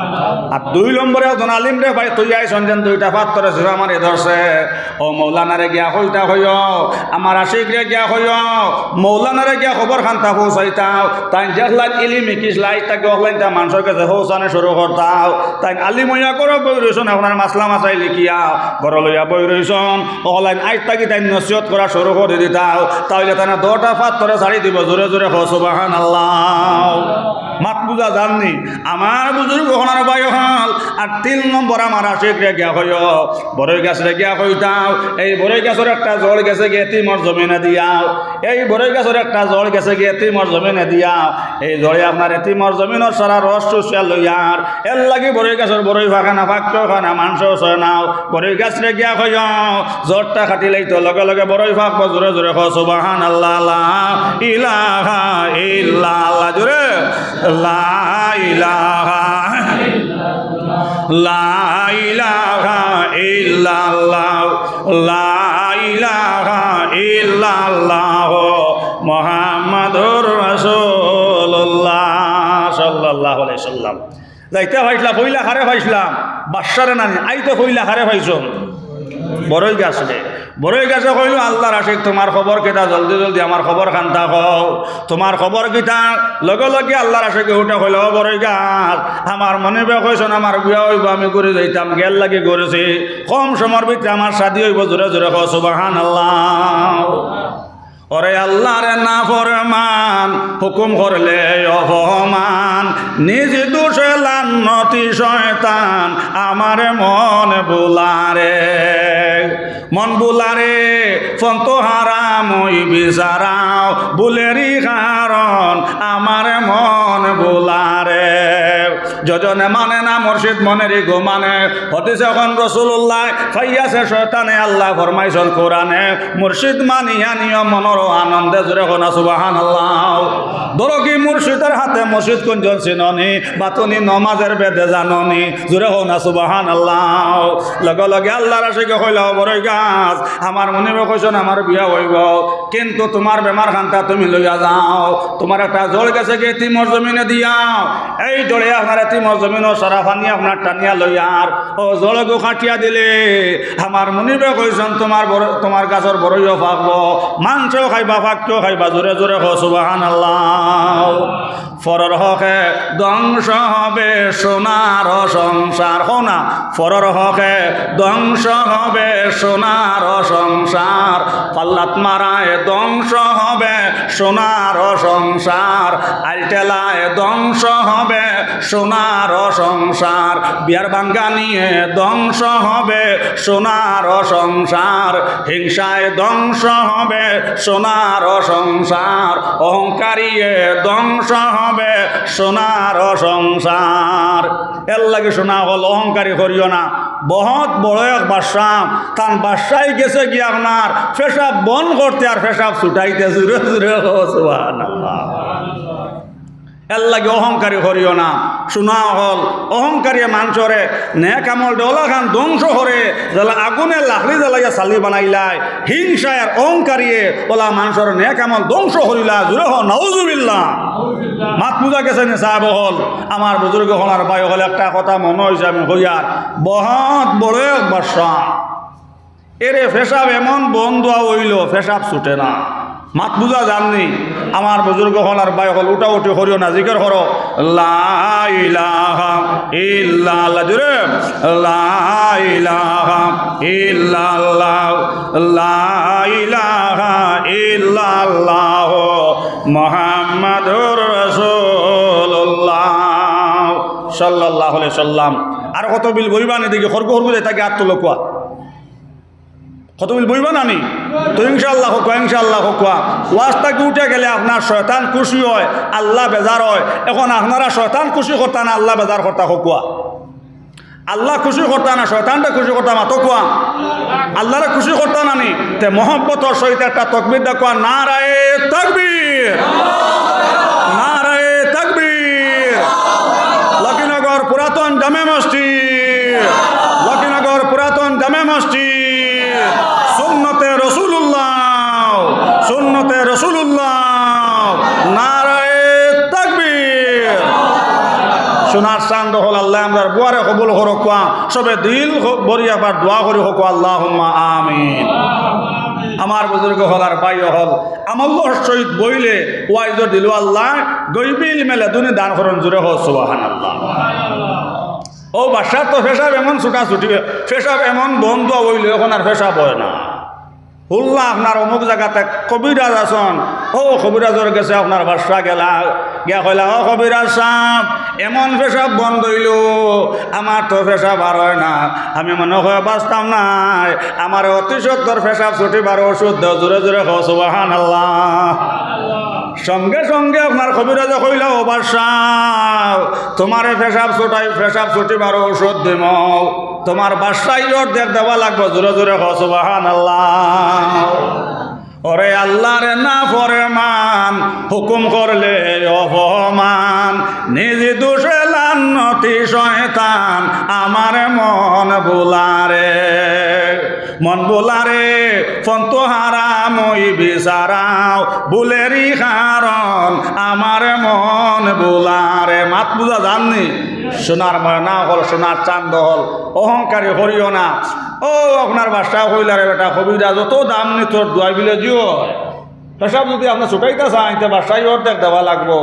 আর 2 নম্বরে একজন আলিম রে ভাই তুই আইসন যেন 2টা পাত্তরে ছিল আমার এ ধরছে। ও মৌলানারে গিয়া হইতা হইও আমার আশিকরে গিয়া হইও মৌলানারে গিয়া খবর খান্তা পৌঁছাইতাও। তাই যেখলাইন ইলিমি কিসলাই তাকে অখলাইন তা মানুষের কাছে পৌঁছানো শুরু করতাও। তাই আলিম হইয়া করো বই রইছন আপনার মাসলা মাসাই লিখিয়া ঘর লইয়া বই রইছন অলাইন আইস তাকি তাই নসিহত করা শুরু করে দিতাও। তাহলে তারা 2টা পাত্তরে ছাড়ি দিব। জোরে জোরে কও সুবহানাল্লাহ। মাত বুঝা জাননি আমার বুজুর্গ হনার ভাই হল। আর 3 নম্বর আমার আশিকরে গিয়া হইও বড়ই গাছরে গিয়া হইতাও। এই বড়ই গাছের একটা জল গেছে গিয়ে তিমর জমিনে দিয়াও। এই বড়ই গাছের একটা জল গেছে গিয়ে তিমর জমিনে দিয়াও। এই জলে আপনার তিমর জমিনের সারা রস চুষিয়া লইয়ার এর লাগি বড়ই গাছের বড়ই ফাঁকা না, ভাগ্য খানা, মাংসও ছয় নাও। বড়ই গাছরে গিয়া হইও জোরটা খাটিলেই তো লগে লগে বড়ই ফাঁকবো। জোরে জোরে কও সুবহানাল্লাহ। লা ইলাহা ইল্লাল্লাহ। জোরে লা ইলাহা লা ইলাহা ইল্লাল্লাহ লা ইলাহা ইল্লাল্লাহ মুহাম্মাদুর রাসূলুল্লাহ সাল্লাল্লাহু আলাইহি সাল্লাম। যাইতে পাইছিলাম পইলা হারে পাইছিলাম বাদশারে নানি আইতে পইলা হারে পাইছো বড়ই গাছে। বড়ই গাছে কইল আল্লাহর আশিক তোমার খবর কেটা, জলদি জলদি আমার খবর খান্তা কও। তোমার খবর কিতা লগে লগে আল্লাহর আশিকে উঠে কইল বড়ই গাছ আমার মনে বে কইছন আমার বিয়া হইব আমি করে যাইতাম গেল লাগি করেছি কম সময়ের ভিতরে আমার শাদী হইব। জোরে জোরে কও সুবহানাল্লাহ। ওরে আল্লাহর না ফরমান হুকুম করলে অপমান, নিজ দোষে লান্নতি শয়তান আমার মন বুলারে। মন বুলারে ফন্ত হারাম ওই বিচারাও বুলেরই কারণ আমার মন বুলারে। যজনে মানে না মুর্শিদ মনেরই গো মানে হতিছে এখন রাসূলুল্লাহ ফাইয়াছে শয়তানে আল্লাহ ফরমাইছেন কোরআনে মুর্শিদ মানিয়া নিয়ম মনর আনন্দে। জোরে কোনা সুবহানাল্লাহ। ধরো কি মুর্শিদের হাতে মসজিদ কোনজন চিননি বা তুমি নমাজের বেদে জাননি। জোরে কোনা সুবহানাল্লাহ। লগে লগে আল্লাহর আশিকে কইলা বড়ই গাছ আমার মনে কইছেন আমার বিয়া হইব কিন্তু তোমার বেমার খান্তা তুমি লইয়া যাও। তোমার একটা জল গেছে গিয়ে তিমর জমিনে দিয়াও। এই জলে আপনার তিমর জমিনও সারা পানি আপনার টানিয়া লইয়ার ও জলগো খাটিয়া দিলে আমার মনিবে কইছেন তোমার গাছের বড়ইও পাকবো, মাংসও খাইবা, ফাঁকও খাইবা। জোরে জোরে কও সুবহানাল্লাহ। ফরর হকে ধ্বংস হবে সোনার সংসার। হো না ফরর হকে ধ্বংস হবে সোনার সংসার, পাল্লাত মারায় ধ্বংস হবে সোনার সংসার, আলটেলায় ধ্বংস হবে সোনার সংসার, বিয়ার বাঙ্গা নিয়ে ধ্বংস হবে সোনার সংসার, হিংসায় ধ্বংস হবে সোনার সংসার, অহংকারিয়ে ধ্বংস হবে সোনার সংসার। এর লাগে শোনা হল অহংকারী করিও না। বহুত বড় এক বাদশাহ তার বাদশাই গেছে গিয়ে আপনার পেশাব বন করতে আর পেশাব ছুটাইতে। জুড়ে জুড়ে সুবহানাল্লাহ। এর লাগে অহংকারী করিও না। শোনা হল অহংকারী মানুষরে নেক আমল ডলা খান ধ্বংস করে জ্বালা আগুনে লাকড়ি জ্বালাইয়া চালি বানাইলাই, হিংসায় আর অহংকারিয়ে ওলা মানুষের নেক আমল ধ্বংস করিলা। জুড়ে হ নাউজুবিল্লাহ। মাত পূজা গেছে নে সাহেব হল আমার বুজুর্গ হলার ভাই হল একটা কথা মনে হয়েছে আমি হইয়ার বহুত বড় এক বাদশা এরে ফেসাব এমন বন্ধ হইল ফেসাব ছুটে না। মাত বুঝা জাননি আমার বুজুর্গ হলার ভাই হল উঠা উঠি করিও না, জিকির করো লা ইলাহা ইল্লাল্লাহ, জোরে লা ইলাহা ইল্লাল্লাহ, লা ইলাহা ইল্লাল্লাহ মুহাম্মাদুর রাসূলুল্লাহ সাল্লাল্লাহু আলাইহি সাল্লাম। আর কত বিল বইবান এদিকে খরগো খরগো যায় তাকে আত্ম লোকা কত বিল বইবা নানি তো ইনশাআল্লাহ হোক, ইনশাআল্লাহ হোক। ওয়াজটাকে উঠে গেলে আপনার শয়তান খুশি হয়, আল্লাহ বেজার হয়। এখন আপনারা শয়তান খুশি করতা না আল্লাহ বেজার করতা হোকুয়া? আল্লাহ খুশি করতা না শয়তানটা খুশি করতা মাতো কোয়া? আল্লাহরে খুশি করতা নানি তে মহব্বতর সহিত একটা তাকবীর দেখো, নারায়ে তাকবীর, নারায়ে তাকবীর। লক্ষ্মীনগর পুরাতন জামে মসজিদ, লক্ষ্মীনগর পুরাতন জামে মসজিদ, সুন্নতে রসুল্লাহ, সুন্নতে রসুল্লাহ, নারায়ে তাকবীর। সোনার চান্দ হল আল্লাহ আমরা বুয়ারে কবুল করক, সবে দিল বরিয়া বার দোয়া করি হোক আল্লাহুম্মা আমিন। আমার বুজুর্গ হল আর ভাই হল আমল্লাহর সহিত বইলে ওয়াইজ দিল আল্লাহ গইবিল মেলে দুনি দান করন, জুড়ে হোক সুবহানাল্লাহ। ও বাসার তো ফেসাব এমন ছুটা ছুটি, ফেসাব এমন বন্ধ হইল এখন আর ফেসাব হয় না। হুল্লা আপনার অমুক জায়গাতে কবিরাজ আসন, ও কবিরাজের গেছে আপনার বাসা গেলা গিয়া কইলা ও কবিরাজ সাহেব এমন পেশাব বন্ধ হইল, আমার তো পেশাব আর হয় না, আমি মনে হয় বাঁচতাম নাই, আমার অতি সত্তর পেশাব ছুটিবার ওষুধ দেও, জোরে জোরে কও সুবহানাল্লাহ। সঙ্গে সঙ্গে আপনার কবিরাজে কইলা ও বাদশাহ তোমারে পেশাব ছুটিবার ওষুধ দিম, তোমার বাসায় অর্ধেক দেওয়া লাগবে, জোরে জোরে কও সুবহানাল্লাহ। ওরে আল্লাহর না ফরমান হুকুম করলে অপমান, নিজ দোষে লান্নতি শয়তান আমার মন বুলারে, মন বুলারে ফন্ত হারাম ওই বিচারাও বুলেরই কারণ আমার মন বুলারে। মাত বুঝা জাননি সোনার ময়না হল সোনার চান্দ হল অহংকারী করিও না। ও আপনার বাসা হইলারে বেটা কবিরা যত দাম নি তোর দোয়াই বিলে জিও পেশাব যদি আপনার ছুটাইতে চাই তো বাসায় অর্ধেক দেওয়া লাগবো,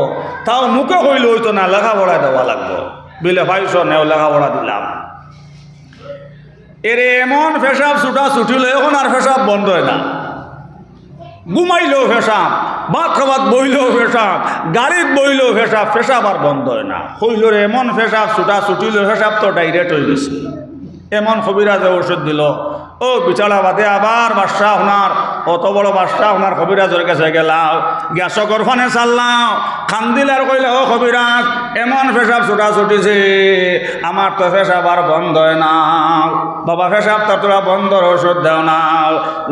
তাও মুখে হইল হইতো না, লেখাপড়া দেওয়া লাগবো, বিলে ভাইস নেও লেখাপড়া দিলাম। এর এমন পেশাব ছুটা ছুটিল এখন আর পেশাব বন্ধ হয় না, ঘুমাইলেও পেশাব, ভাত খাবার বইলেও পেশাব, গাড়িত বইলেও পেশাব, পেশাব আর বন্ধ হয় না। হইল রে এমন পেশাব ছুটা ছুটিল পেশাব তো ডাইরেক্ট হয়ে গেছে। এমন কবিরাজে ওষুধ দিল, ও বিচারা বাদে আবার বাদশাহ আপনার অত বড় বাদশাহ আপনার কবিরাজের কাছে গেলাও, গ্যাস গরফানে চাললাম, খান্দিল আর কইলে ও কবিরাজ এমন পেশাব ছুটা ছুটিছে আমার তো পেশাব আর বন্ধ হয় না, বাবা পেশাব তো তোরা বন্ধর ওষুধ দেও না।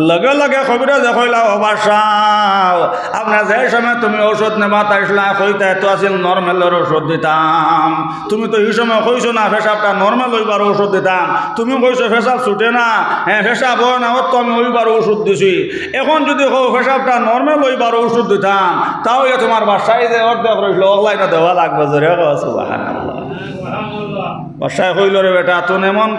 লগে লগে কবিরাজে কইলা ও বাদশাহ আপনার যে সময় তুমি ওষুধ নেবা তাইসলা কইতে তো আছিল নর্মেলের ওষুধ দিতাম, তুমি তো এই সময় কইছো না পেশাবটা নর্মেল হইবার ওষুধ দিতাম, তুমি কইছো পেশাব ছুটে না, হ্যাঁ পেশাব হয় না তো আমি ওইবার ওষুধ দিছি, এখন যদি পেশাবটা নর্মেল ওইবার ওষুধ দিতাম তাহলে তোমার বাসায় যে অর্ধেক রইল অনলাইনে দেওয়া লাগবে, জোরে সুবহানাল্লাহ। বাসায় কইল রে বেটা তুন এমন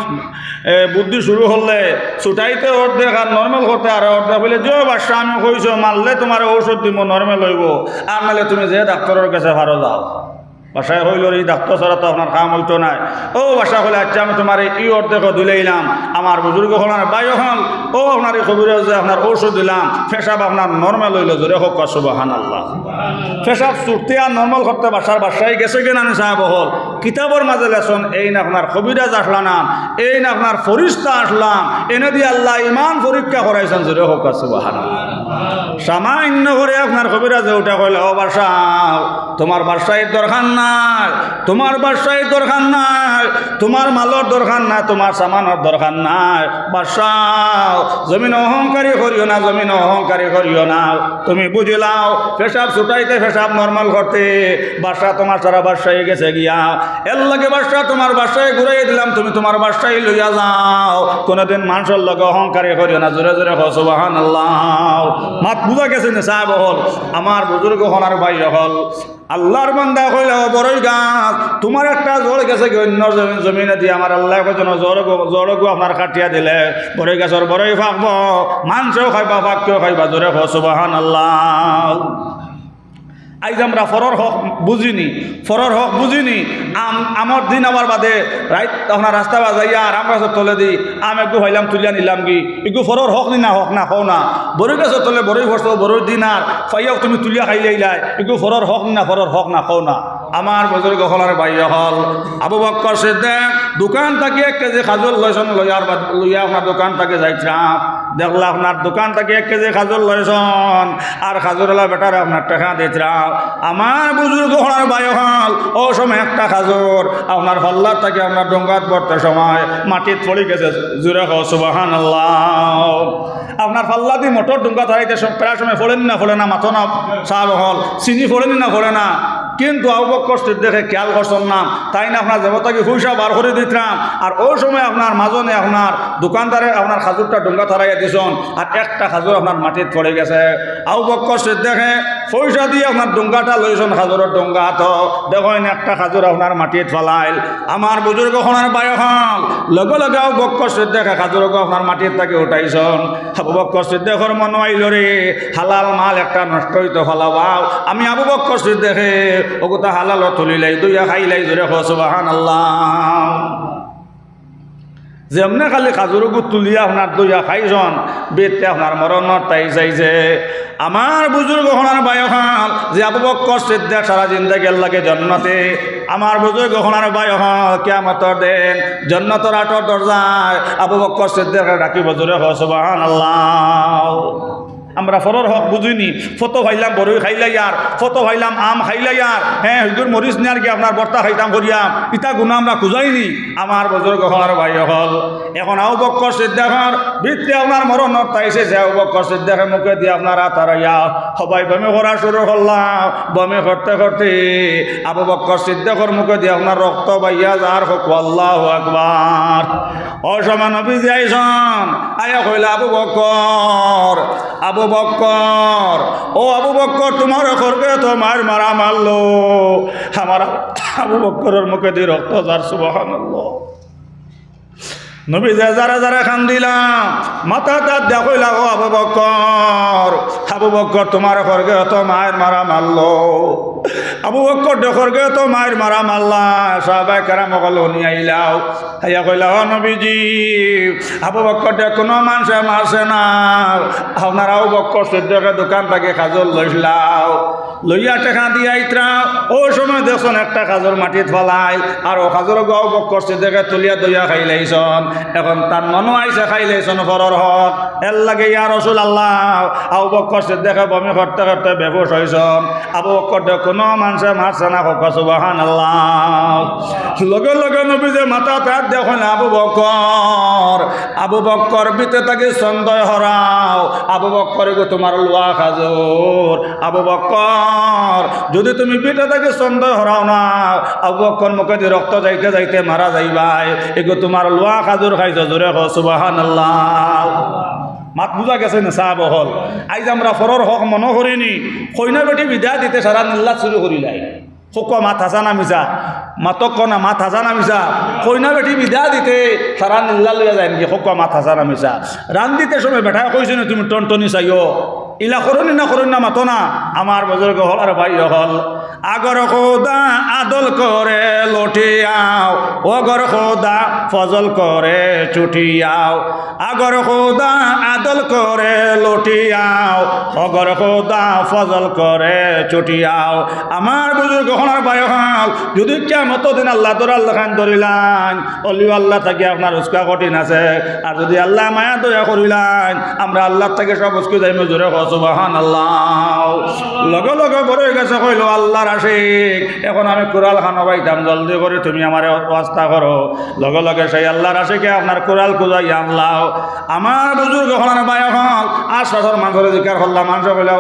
বুদ্ধি শুরু হলে ছুটাইতে অর্ধেক আর নর্মেল করতে আর অর্ধেক বলে যে বাসা আমি কইছো মারলে তোমার ঔষধ দিব নর্মেল হইব, আর নাহলে তুমি যে ডাক্তারের কাছে ভালো যাও। বাসায় হইল এই ডাক্তার ছাড়া তো আপনার কাম হইতো নাই। ও বাসা হলে আচ্ছা আমি তোমার এই অর্ধেক দিলেইলাম, আমার বুজুর্গ হল না বাই হল, ও আপনার এই খবরে যে আপনার ঔষধ দিলাম, পেশাব আপনার নর্মাল হইল, জোরে হোক সুবহানাল্লাহ। পেশাব ছুটতে আর নর্মাল করতে বাসায় গেছে কিনা না সাহেব হল কিতাবর মাঝে লেসন, এই না আপনার কবিরাজ আসলাম, এই না আপনার ফরিস্তা আসলাম, এনে দিয়ে আল্লাহ ইমান পরীক্ষা করাইছেন, জোরে হোক সুবহানাল্লাহ। সামান্য করে আপনার কবিরাজে উঠে কইলে ও বাসাও তোমার বাসায় দরকার নাই, তোমার বাসায় দরকার নাই, তোমার মালর দরকার নাই, তোমার সামানের দরকার নাই, বাসাও জমিন অহংকারী করিও না, জমিন অহংকারী করিও না। তুমি বুঝিলাও পেশাব ছুটাইতে পেশাব নর্মাল করতে বাসা তোমার সারা বাসায় গেছে গিয়া, এর লাগে বাসা তোমার বাসায় ঘুরাই দিলাম, তুমি তোমার বাসায় লইয়া যাও। কোনোদিন মানুষের লগে অহংকারী করিও না। জোরে জোরে সুবহানাল্লাহ। মাত বুঝা গেছে না সাহেব হল আমার বুজুর্গ হলার ভাই হল আল্লাহর বান্দা কইল বড়ই গাছ তোমার একটা জোর গেছে কি অন্য জমিনে দিয়ে আমার আল্লাহ যেন জোরগো আপনার কাটিয়া দিলে বড়ই গাছের বড়ই ফাঁকব, মানুষেও খাইবা ফাঁককেও খাইবা। জোরে সুবহানাল্লাহ। আইজ আমরা ফরর হক বুঝিনি, ফরর হক বুঝিনি। আমার দিন আমার বাদে রাইত আপনার রাস্তা বাজাইয়া আর আম গাছের তলে দিই আম একটু হইলাম তুলিয়া নিলাম কি একটু ফরর হক নি না হক না খাও না। বড়ই গাছের তলে বড়ই ফসল বড়ই দিন আর ফাইয়াও তুমি তুলিয়া খাইলে ইলাই একটু ফরর হক নি না, ফরর হক না খাও না। আমার বুজুর্গ হলার বাইয়া হল আবু বকর সিদ্দিক দোকান থেকে 1 কেজি খাজুর লইছন, লইয়া আপনার দোকান থেকে যাইছিলাম, দেখলাম আপনার দোকান থেকে 1 কেজি খাজুর লইছন আর খাজুরওয়ালা বেটারে আপনার টাকা দিয়েছিলাম। আমার বুজুর্গ হলার বাইয়া হল ও সময় একটা খাজুর আপনার ফল্লার থেকে আপনার ডোঙ্গাত পড়তে সময় মাটিত পড়ে গেছে। জোরে সুবহানাল্লাহ। আপনার ফাল্লা দিয়ে মোটর ডোঙ্গা ধরাইতে প্রায় সময় ফোড়েন না ফোড়ে না, মাথো না সাহেব হল চিনি ফোড়েনি না ফোড়ে না। কিন্তু আবু বকর সিদ্দিকে খেয়াল করছেন না, তাই না আপনার দেবতাকে পয়সা বার করে দিতাম আর ওই সময় আপনার মাজনে আপনার দোকানদারে আপনার খাজুরটা ডোঙ্গা ধরাইয়া দিছন আর একটা খাজুর আপনার মাটিত পড়ে গেছে। আবু বকর সিদ্দিকে পয়সা দিয়ে আপনার ডোঙ্গাটা লইছন, খাজুরের ডোঙ্গা তো দেখেন একটা খাজুর আপনার মাটিত ফলাইল। আমার বুজুর্গ হনার বায়ু হল লগে লগে আবু বকর সিদ্দিকে খাজুরকে আপনার মাটির থেকে উঠাইছন। আবু বকর সিদ্দিকের মনে আইল রে হালাল মাল একটা নষ্ট হইতে ফলাবাও, আমি আবু বকর সিদ্দিকে ওগুতা হালাল তুলিলাই দুইয়া খাইলাই। জোরে সুবহানাল্লাহ। যেমনে খালি খাজুরগু তুলিয়া আপনার দুইয়া খাইছন বেতে আপনার মরণর তাই চাইছে। আমার বুজুর্গ হনার বায়ুহাল যে আবু বকর সিদ্দিক সারা জিন্দেগি লাগে জন্নতে, আমার বুজুর্গ হনার বায়ুহাল কিয়ামতের দিন জন্নতের 8 দরজায় আবু বকর সিদ্দিককে ডাকিব। জোরে সুবহানাল্লাহ। আমরা ফরর হক বুঝিনি, ফটো ভাইলাম বড়ই খাইলাই আর ফটো ভাইলাম আম খাইলাই আর হ্যাঁ হুজুর মরিচ নিয়ার কি আপনার বর্তা খাইতাম করিয়াম ইটা গুণা আমরা খুঁজাইনি। আমার বুজুর্গ হলার ভাই হল এখন আবু বকর সিদ্দিকের ভিত্তি আপনার মরণত তাইছে যে আবু বকর সিদ্দিকের মুখে দিয়ে আপনারা তারাইয়া সবাই বমি করা শুরু করলাম। বমি করতে করতে আবু বকর সিদ্দিকের মুখে দিয়ে আপনার রক্ত বাইয়া যার হোক আল্লাহু আকবার। ও সময় নবীজি আইছন আয়া কইলা আবু বকর, আবু বকর ও আবু বকর তোমার করবে তোমার মারা মারলো। আমার আবু বকরের মুখে দিয়ে রক্ত যার। সুবহানাল্লাহ। নবী যারা যারা খান দিলাম মাথা তার দেখলা ও আবু বকর, আবু বকর তোমার করবে তো মায়ের মারা মারলো। আবু বকর দেখরগে তো মায়ের মারা মারলা। সাহাবায়ে কেরাম সকল নিয়ে আইলাও হাইয়া কইলা ও নবীজি আবু বকর দে কোনো মানুষে মারছে না, আপনার আবু বকর সিদ্দিকের দোকান থেকে খাজুর লইলাও, লইয়া টাকা দিয়ে আইত্রা ও সময় দেখছেন একটা খাজুর মাটিত ফলাই আর ও খাজুর আবু বকর সিদ্দিকে তুলিয়া দইয়া খাইলাইছন। এখন তার মনও আইসে খাইলাইছন ফরর হক এর লাগে ইয়া রাসূলুল্লাহ আবু বকর সিদ্দিকে বমি করতে করতে বেহুশ হইছন। আবু বকর দে কোনো মানুষে মারছে না। হোক সুবহানাল্লাহ। লগে লগে নবী যে মাথা তার দেখেন আবু বকর, আবু বকর বিতে তাকে সন্দেহ হরাও। আবু বকর গো তোমার লোয়া খাজুর, আবু বকর যদি তুমি বিতে তাকে সন্দেহ হরাও না আবু বকর মুখে দিয়ে রক্ত যাইতে যাইতে মারা যাইবাই। এগো তোমার লোয়া খাজুর খাইছ। জোরে সুবহানাল্লাহ। মাত বুঝা গেছে না সাহাব হল। আইজ আমরা ফরর হক মনে করিনি, কইনা বেটি বিদায় দিতে সারা নিল্লা শুরু করিলাই। শোক মাত হাসা নামিছা মাতক না মাত হাসা নামিছা কইনা বেটি বিদায় দিতে সারা নিল্লা লইয়া যায় নাকি? শোক মাত হাসা নামিছা রান দিতে সময় বেটায় কইছে না তুমি টনটনি চাইও ইলা করনি না মাতো না। আমার বুজুর্গ হল আর ভাই হল আগর খোদা আদল করে লটিয়াও, অগর খোদা ফজল করে ছুটিয়াও। আগর খোদা আদল করে লটিয়াও, অগর খোদা ফজল করে ছুটিয়াও আমার বুজুর্গ হনার বায়হাল যদি কিয়ামত দিন আল্লাহ তোর আল্লাহ খান ধরিলান অলিও আল্লাহ থাকি আপনার উস্কা কঠিন আছে আর যদি আল্লাহ মায়া দয়া করিলান আমরা আল্লাহ থেকে সব উস্কে যাইম জোরে সুবহানাল্লাহ লগে লগে বড় গেছে কইল আল্লাহর আশিক এখন আমি কুরাল খানো পাইতাম জলদি করে তুমি আমার ওয়াস্তা করো লগে লগে সেই আল্লাহর আশিকে আপনার কুরাল খুঁজাই আনলাও আমার বুজুর্গ হলার বায় হল আর শহর মানুষের জিকার হল্লাম মানুষ বলে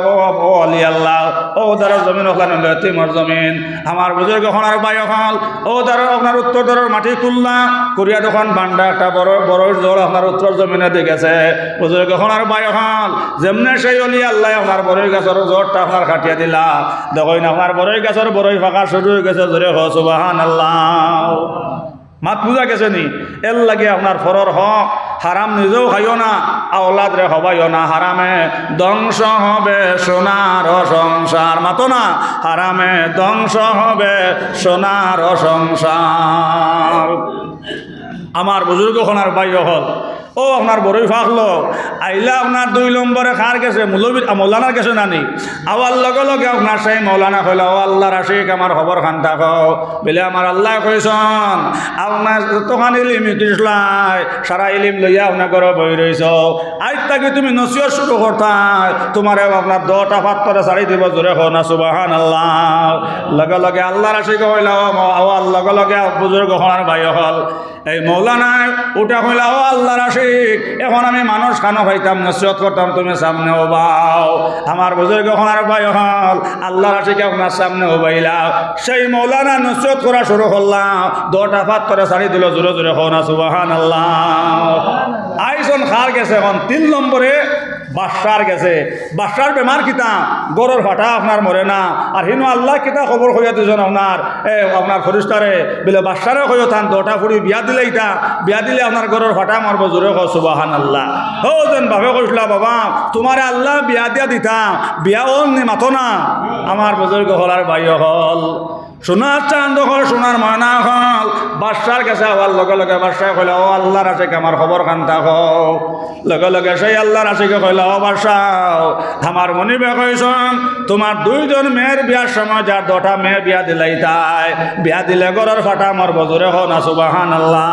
ও আলি আল্লাহ ও দারের জমিন ওখানে তিমর জমিন আমার বুজুর্গ হলার বায় হল ও দারের আপনার উত্তর দারের মাটি কুল্লা কুরিয়া দোকান বান্ডা একটা বড় বড় জোর আপনার উত্তর জমিনে দেখেছে বুজুর্গ হলার বায় হল যেমনে সেই অলি আল্লাহ আপনার বড়ই গাছের জোরটা আপনার খাটিয়ে দিলা দেখুন আপনার বড়ই গাছের বড়ই ফাঁকা শুরু হয়ে গেছে জোরে সুবহানাল্লাহ মাত বুঝা গেছে নি এর লাগে আপনার ফরর হক হারাম নিজেও খাইও না আওলাদ রে হবাইও না হারামে ধ্বংস হবে সোনার সংসার মাতো না হারামে ধ্বংস হবে সোনার সংসার আমার বুজুর্গ খনার বাইয় হল ও আপনার বড়ই ফাঁকলো আইলা আপনার 2 নম্বরে খার গেছে মৌলানার গেছে নানি আওয়ার লগে লগে আপনার সেই মৌলানা কইল ও আল্লাহর আশিক আমার খবর খান থাকো বলে আমার আল্লাহ কইসন আপনার তখন ইলিম ইতিসলাই সারা ইলিম লইয়া আপনার ঘরে বই রইছ আজ তাকে তুমি নসিহত শুরু করতাই তোমার আপনার 10টা পাত্তরে ছাড়ি দিব জোরে হো না সুবহানাল্লাহ লগে লগে আল্লাহর আশিক কইল আওয়ার লগে লগে বুজুর্গ খনার ভাই হল এই মৌলানায় উঠা কইল ও আল্লাহর আশিক এখন আমি মানুষ খানো খাইতাম নসিহত করতাম তুমি সামনে ওবাও আমার বুজুর্গ খনার ভাই হল আল্লাহর আশিক আপনার সামনে ওবাইলা সেই মৌলানা নসিহত করা শুরু করলাম 10টা পাত্তরে ছাড়ি দিল জোরে জোরে হো না সুবহানাল্লাহ আইজন খার গেছে এখন 3 নম্বরে বাদশার গেছে বাদশার বেমার কিতা গরর ফাটা আপনার মরে না আর হিনো আল্লাহ কিতা খবর হইয়া দুজন আপনার ফরিস্তারে বলে বাদশারে হইয়া থান 2টা ফুড়ি বিয়া দিলে ইটা বিয়া দিলে আপনার গরর ফাটা মারব জোরে কো সুবহানাল্লাহ ও যেন ভাবে কইলা বাবা তোমারে আল্লাহ বিয়া দিয়া দিতাম বিয়া ওন নি মাতো না আমার বুজুর্গ হলার ভাই হল সোনার চাঁদ হল সোনার ময়না হল বাদশার কাছে আবার লগে লগে বাদশাহ কইল ও আল্লাহর আশিক আমার খবর খান থাকো লগে লগে সেই আল্লাহর আশিকে কইল ও বাদশাহ আমার মনিবে কইছন তোমার 2 জন মেয়ের বিয়ার সময় যার 2টা মেয়ে বিয়া দিলাই তাই বিয়া দিলে গরর ফাটা মরব জোরে হো না সুবহানাল্লাহ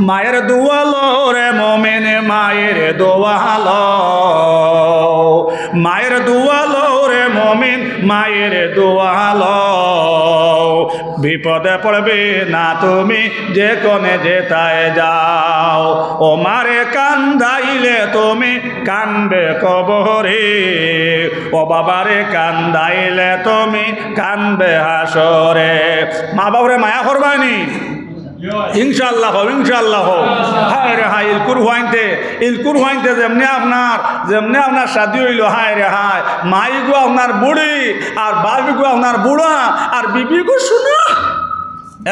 মায়ের দুয়ালো রে মুমিন মায়ের দুয়ালো মায়ের দুয়ালো রে মুমিন মায়ের দুয়ালো বিপদে পড়বে না তুমি যে কোনে যেতায় যাও ও মারে কান্দাইলে তুমি কানবে কবরে ও বাবারে কান্দাইলে তুমি কানবে হাসরে মা বাবারে মায়া করবানি ইনশাআল্লাহ ইনশাআল্লাহ হায় রে হায় ইলকুর হইতে যেমনি আপনার শাদি হইল হায় রে হায় মাই গো আপনার বুড়ি আর বাবি গো আপনার বুড়া আর বিবি গো শুনো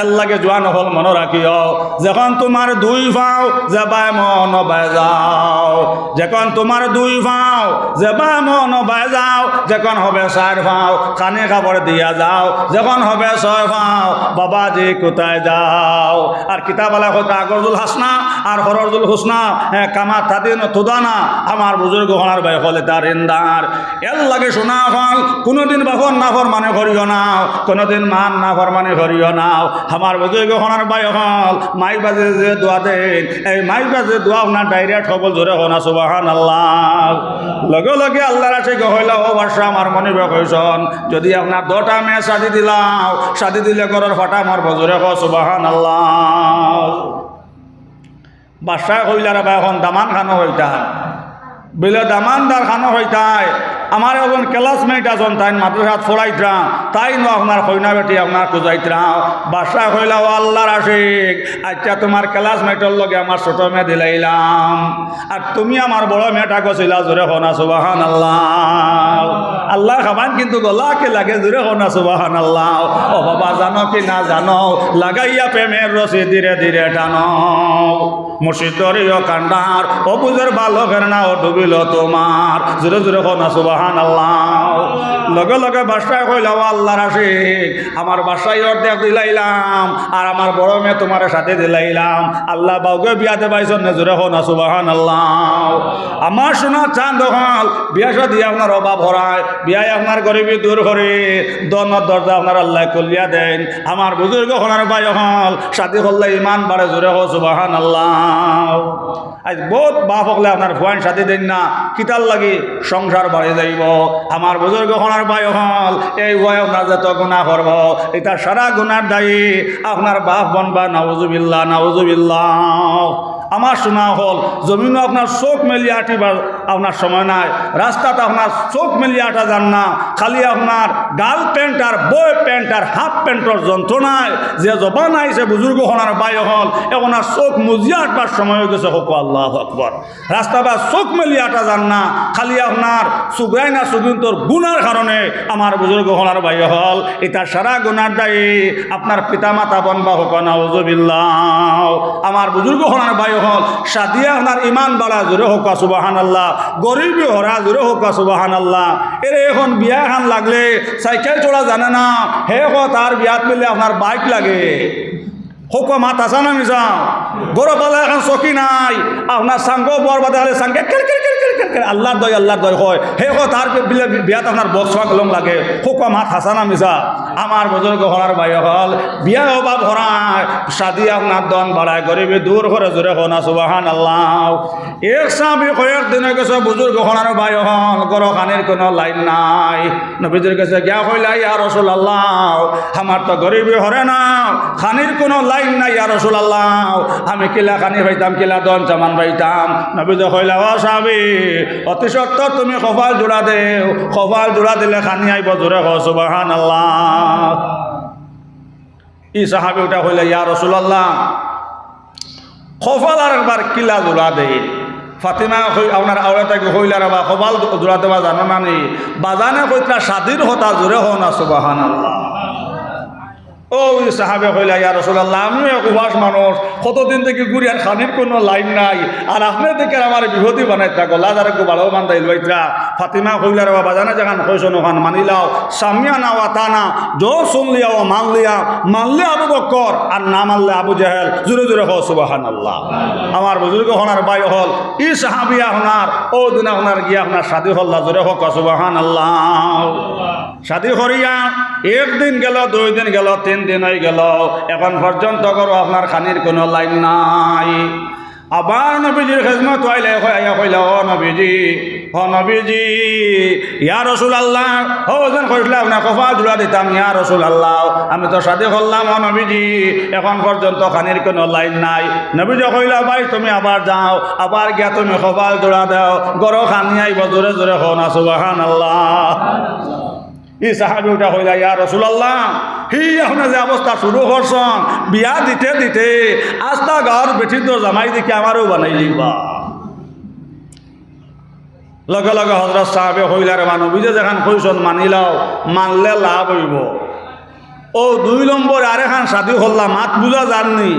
এর লাগে জোয়ান হল মনে রাখিও যখন তোমার 2 পাও যাবাই মন বাজাও যখন তোমার 2 পাও যাবাই মন বাজাও যখন হবে 4 পাও কানে খাবার দিয়া যাও যখন হবে 6 পাও বাবাজি কোথায় যাও আর কিতাবালা কথা আগরজুল হাসনা আর হরজুল হুসনা কামা তাদিন তুদানা আমার বুজুর্গ হনার ভাই হলে তার ইন্দার এর লাগে শোনা হল কোনোদিন বাফর না ফরমানে করিও না কোনোদিন মান না ফরমানে করিও না আমার বুজুর্গ হনার ভাই হল মাইক বাজে যে দোয়া দেন এই মাইক বাজে দোয়া আপনার ডাইরেক্ট হবল জোরে হনা সুবহানাল্লাহ লগে লগে আল্লাহর আশিক হইলা ও বাদশা আমার মনিবে কইছন যদি আপনার 2টা মেয়ে শাদি দিলাও শাদি দিলে গরর ফাটা মারব জোরে কো সুবহানাল্লাহ বাদশা কইলার ভাই এখন দামান খানো হইতা বলে দামানদার খানো হইতাই আমার এখন ক্লাসমেট আছেন তাই মাদ্রাসাত পড়াইতাম তাই নো আপনার কইনা বেটি আপনার খুঁজাইতাম বাদশা কইলা ও আল্লাহর আশিক আচ্ছা তোমার ক্লাসমেটের লগে আমার ছোট মেয়ে দিলাইলাম আর তুমি আমার বড় মেয়েটা গছিলা জোরে হনা সুবহানাল্লাহ আল্লাহ খাবান কিন্তু গলাকে লাগে জোরে হোনা সুবহানাল্লাহ। ও বাবা জানো কি না জানো, লাগাইয়া প্রেমের রশি ধীরে ধীরে টানো, মুর্শিদরিও কান্ডার ও বুঝের বালকের না ও ডুবিল তোমার, জোরে জোরে হোনা সুবহানাল্লাহ। লগে লগে বাসায় কইলাম আল্লাহর আশিক, আমার বাসায় অর্ধেক দিলাইলাম আর আমার বড় মেয়ে তোমার সাথে দিলাইলাম, আল্লাহ বাউকে বিয়াতে পাইছেন না, জোরে হোনা সুবহানাল্লাহ। আমার সোনা চাঁদ হল বিয়া সাদি আপনার অভাব হরায়, বিয়ায় আপনার গরিবী দূর করে, দনের দরজা আপনার আল্লাহ কলিয়া দেন। আমার বুজুর্গ হনার ভাই হল সাথী হল্লা ইমান বাড়ে, জোরে হো সুবহানাল্লাহ। আজ বহুত বাপ হলে আপনার ভয়ান সাথী দেন না, কিতার লাগি সংসার বাড়ে যাইব। আমার বুজুর্গ হনার ভাই হল এই ভয় আপনার যত গুণা করব, এটা সারা গুণার দায়ী আপনার বাপ বনবা, নাউজুবিল্লাহ নাউজুবিল্লাহ। আমার শোনা হল জমিনও আপনার চোখ মেলিয়ে আটিবার আপনার সময় নাই, রাস্তাতে আপনার চোখ মেলিয়ে আটা যান না, খালি আপনার গাল প্যান্ট আর বই প্যান্ট আর হাফ প্যান্টর যন্ত্রণায় যে জবান আইছে বুজুর্গ হনার বাই হল, এখন আর চোখ মুজিয়ে আটবার সময় হয়ে গেছে, হোক আল্লাহ আকবার। রাস্তা বা চোখ মেলিয়ে আটা যান না, খালি আপনার সুগ্রাই না সুদিন তোর গুনার কারণে আমার বুজুর্গ হনার বাই হল, এটা সারা গুনার দায়ী আপনার পিতা মাতা বনবা, হোক নাউজুবিল্লাহ। আমার বুজুর্গ হনার বাই হল সাদিয়া আপনার ইমান বাড়া, জোরে হোক সুবহানাল্লাহ। গরিবী হরা, জোরে হোক সুবহানাল্লাহ। এর এখন বিয়া খান লাগলে সাইকেল চড়া জানে না, হে তার বিয়াত মিলে আপনার বাইক লাগে, হোক মাত আসা না মিশা গরো পালা এখন চকি নাই, আপনার সাঙ্গ বর বাদে হলে সাঙ্গে আল্লাহর দয় আল্লাহর দয় হয়, হে তার বিয়াত আপনার বক্স কলম লাগে, হোক মাত হাসা না মিশা। আমার বুজুর্গ হরার ভাই হল বিয়া অভাব হরায়, সাদি আপনার দন বাড়ায়, গরিবী দূর করে, জোরে হোনা সুবহানাল্লাহ। এক সাবি কয়েক দিনে গেছে বুজুর্গ হরার ভাই হল, গরো খানির কোনো লাইন নাই, নবীজির কাছে গিয়া কইলা ইয়া রাসূলুল্লাহ, আমার তো গরিবী হরে না, খানির কোনো লাইন নাই ইয়া রাসূলুল্লাহ, আমি কিলা খানি পাইতাম, কিলা দন চামান পাইতাম। নবীজি কইলা ও সাবি, অতি সত্তর তুমি কপাল জোড়া দেও, কপাল জোড়া দিলে খানি আইব, জোরে হ সুবহানাল্লাহ। ই সাহাবি ওটা হইলে ইয়া রাসূলুল্লাহ, কপাল আর একবার কিলা জোড়া দেই। ফাতিমা আপনার আওড়াটাকে হইলার বা কপাল জোড়া দেওয়া জানো না নি, বাজানে কইতা স্বাধীন হতা, জোরে হ না সুবহানাল্লাহ। ও সাহাবে কইলা ইয়া রাসূলুল্লাহ, আমিও এক উপাস মানুষ, কতদিন থেকে ঘুরি আর খানির কোনো লাইন নাই, আর আপনি দেখে আমার বিভূতি বানাইতা, গলা যারা একটু ভালো বান্ধাই লইতা। ফাতিমা কইলার বাবা জানা যেখান কইসন ওখান মানিলাও, সামিয়া না ওয়াতানা, জো শুন লিয়া ও মানলে আবু বকর আর না মানলে আবু জাহেল, জোরে জোরে হো সুবহানাল্লাহ। আমার বুজুর্গ হনার বাই হল ই সাহাবিয়া হনার, ও দিন আপনার গিয়া আপনার শাদি হল্লা, জোরে হোক সুবহানাল্লাহ। শাদি করিয়া একদিন গেল, 2 দিন গেল, 3 দিন হয়ে গেল, এখন পর্যন্ত করো আপনার খানির কোনো লাইন নাই। আবার নবীজির খেজমত হইলে কইলা ও নবীজি, ও নবীজি ইয়া রাসূলুল্লাহ, ও যেন কইলা আপনার কপাল জোড়া দিতাম, ইয়া রাসূলুল্লাহ আমি তো শাদি করলাম, ও নবীজি এখন পর্যন্ত খানির কোনো লাইন নাই। নবীজি কইলা ভাই তুমি আবার যাও, আবার গিয়া তুমি কপাল জোড়া দাও, গরো খানি আইব, জোরে জোরে হো না সুবহানাল্লাহ। ই সাহাবি উঠা হইলা ইয়া রাসূলুল্লাহ, হি এখন যে অবস্থা শুরু করছন, বিয়া দিতে দিতে আস্তা গাঁর বেঠির তো জামাই দেখি আমারও বানাই লিখবা। লগে লগে হযরত সাহাবে হইলার নবীজি যেখান কইছন মানিলাও, মানলে লাভ হইব। ও 2 নম্বর আরেখান শাদি হল্লা, মাত বুঝা জাননি,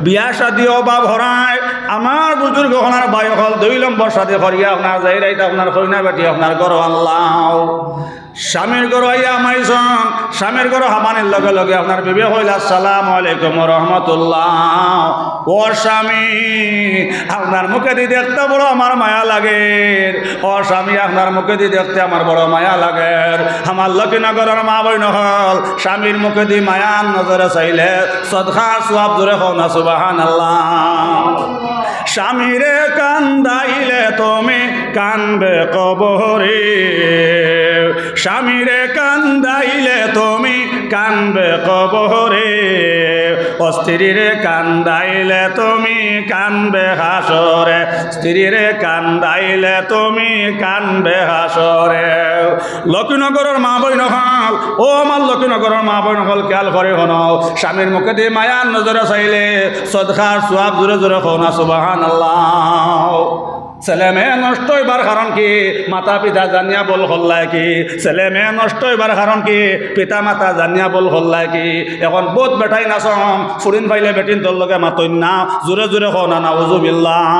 বিয়া শাদি অভাব হরায়। আমার বুজুর্গ হনার ভাই হল 2 নম্বর শাদি করিয়া আপনার যাই রাইতে আপনার কইনা বেটি আপনার ঘর আল্লাহ, স্বামীর ঘর আইয়া মাইছন, স্বামীর ঘর হামানির লগে লগে আপনার বিবে হইল আসসালামু আলাইকুম রহমতুল্লাহ। ও স্বামী আপনার মুখে দিয়ে দেখতে বড় আমার মায়া লাগে, ও স্বামী আপনার মুখে দিয়ে দেখতে আমার বড় মায়া লাগে। আমার লক্ষ্মীনগরের মা বইন হল স্বামীর মুখে দিয়ে মায়ার নজরে চাইলে সদকার সওয়াব জোরে হও না সুবহানাল্লাহ। স্বামীরে কান্দাইলে তুমি কানবে কবরে, স্বামীরে কান্দাইলে তুমি কানবে কবরে, স্ত্রীরে কান্দাইলে তুমি কানবে হাসরে, স্ত্রীরে কান্দাইলে তুমি কানবে হাসরে। লক্ষ্মীনগরের মা বই নকল, ও আমার লক্ষ্মীনগরের মা বই নকল খেয়াল করে হনো, স্বামীর মুখে দিয়ে মায়ার নজরে চাইলে সদকার সওয়াব জোরে জোরে হও না সুবহানাল্লাহ। ছেলে মেয়ে নষ্ট হইবার কারণ কি? মাতা পিতা জানিয়া বল হল্লায় কি? ছেলে মেয়ে নষ্ট হইবার কারণ কি? পিতা মাতা জানিয়া বল হল্লায় কি? এখন বহুত বেটাই নাচম ফুরিন পাইলে বেটিন তোর লগে মাতইন না, জোরে জোরে হ না নাউজুবিল্লাহ।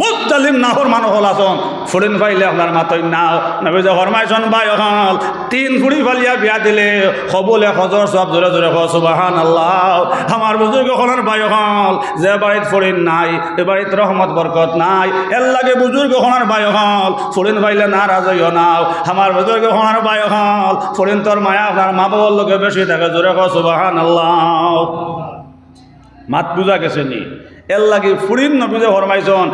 বহুত জালিম নাহর মানুষ হল আসন ফুরিন ফাইলে আপনার মাতই নাও নবী যে ফরমাইছন ভাই হল 3 ফুড়ি ফালিয়া বিয়া দিলে কবুলে হজর সব জোরে জোরে সুবহানাল্লাহ। আমার বুজুর্গ হলার ভাই হল যে বাড়িত ফুরিন নাই এ বাড়িত রহমত বরকত নাই, এর লাগে বুজুর্গ হলার ভাই হল ফুরিন ফাইলে নারাজ হইও নাও। আমার বুজুর্গ হলার ভাই হল ফুরিন তোর মায়া আপনার মা বাবার লোকে বেশি থাকে, জোরে সুবহানাল্লাহ। মাত বুঝা গেছে নি? এর লাগে ফুরিন নবীজে ফরমাইছন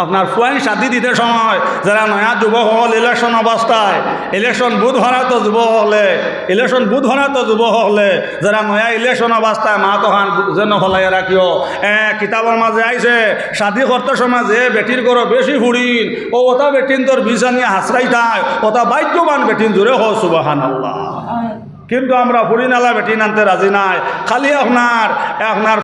আপনার ফুয়াই শাদি দিতে সময় যারা নয়া যুবক হল ইলেকশন অবস্থায়, ইলেকশন বুধ হরাতো যুবক হলে, ইলেকশন বুধ হরাতো যুবক হলে যারা নয়া ইলেকশন অবস্থায় মা তহান যেন হলাই রাখিও। কিতাবের মাঝে আইছে শাদি করতে সময় যে বেটির করো বেশি ফুরিন ও ওটা বেটিন তোর বিছা নিয়ে হাসরাই থাক, ওটা ভাগ্যবান বেটিন জুড়ে হ সুবহানাল্লাহ। কিন্তু আমরা ফুরিনালা বেটিন আনতে রাজি নাই, খালি আপনার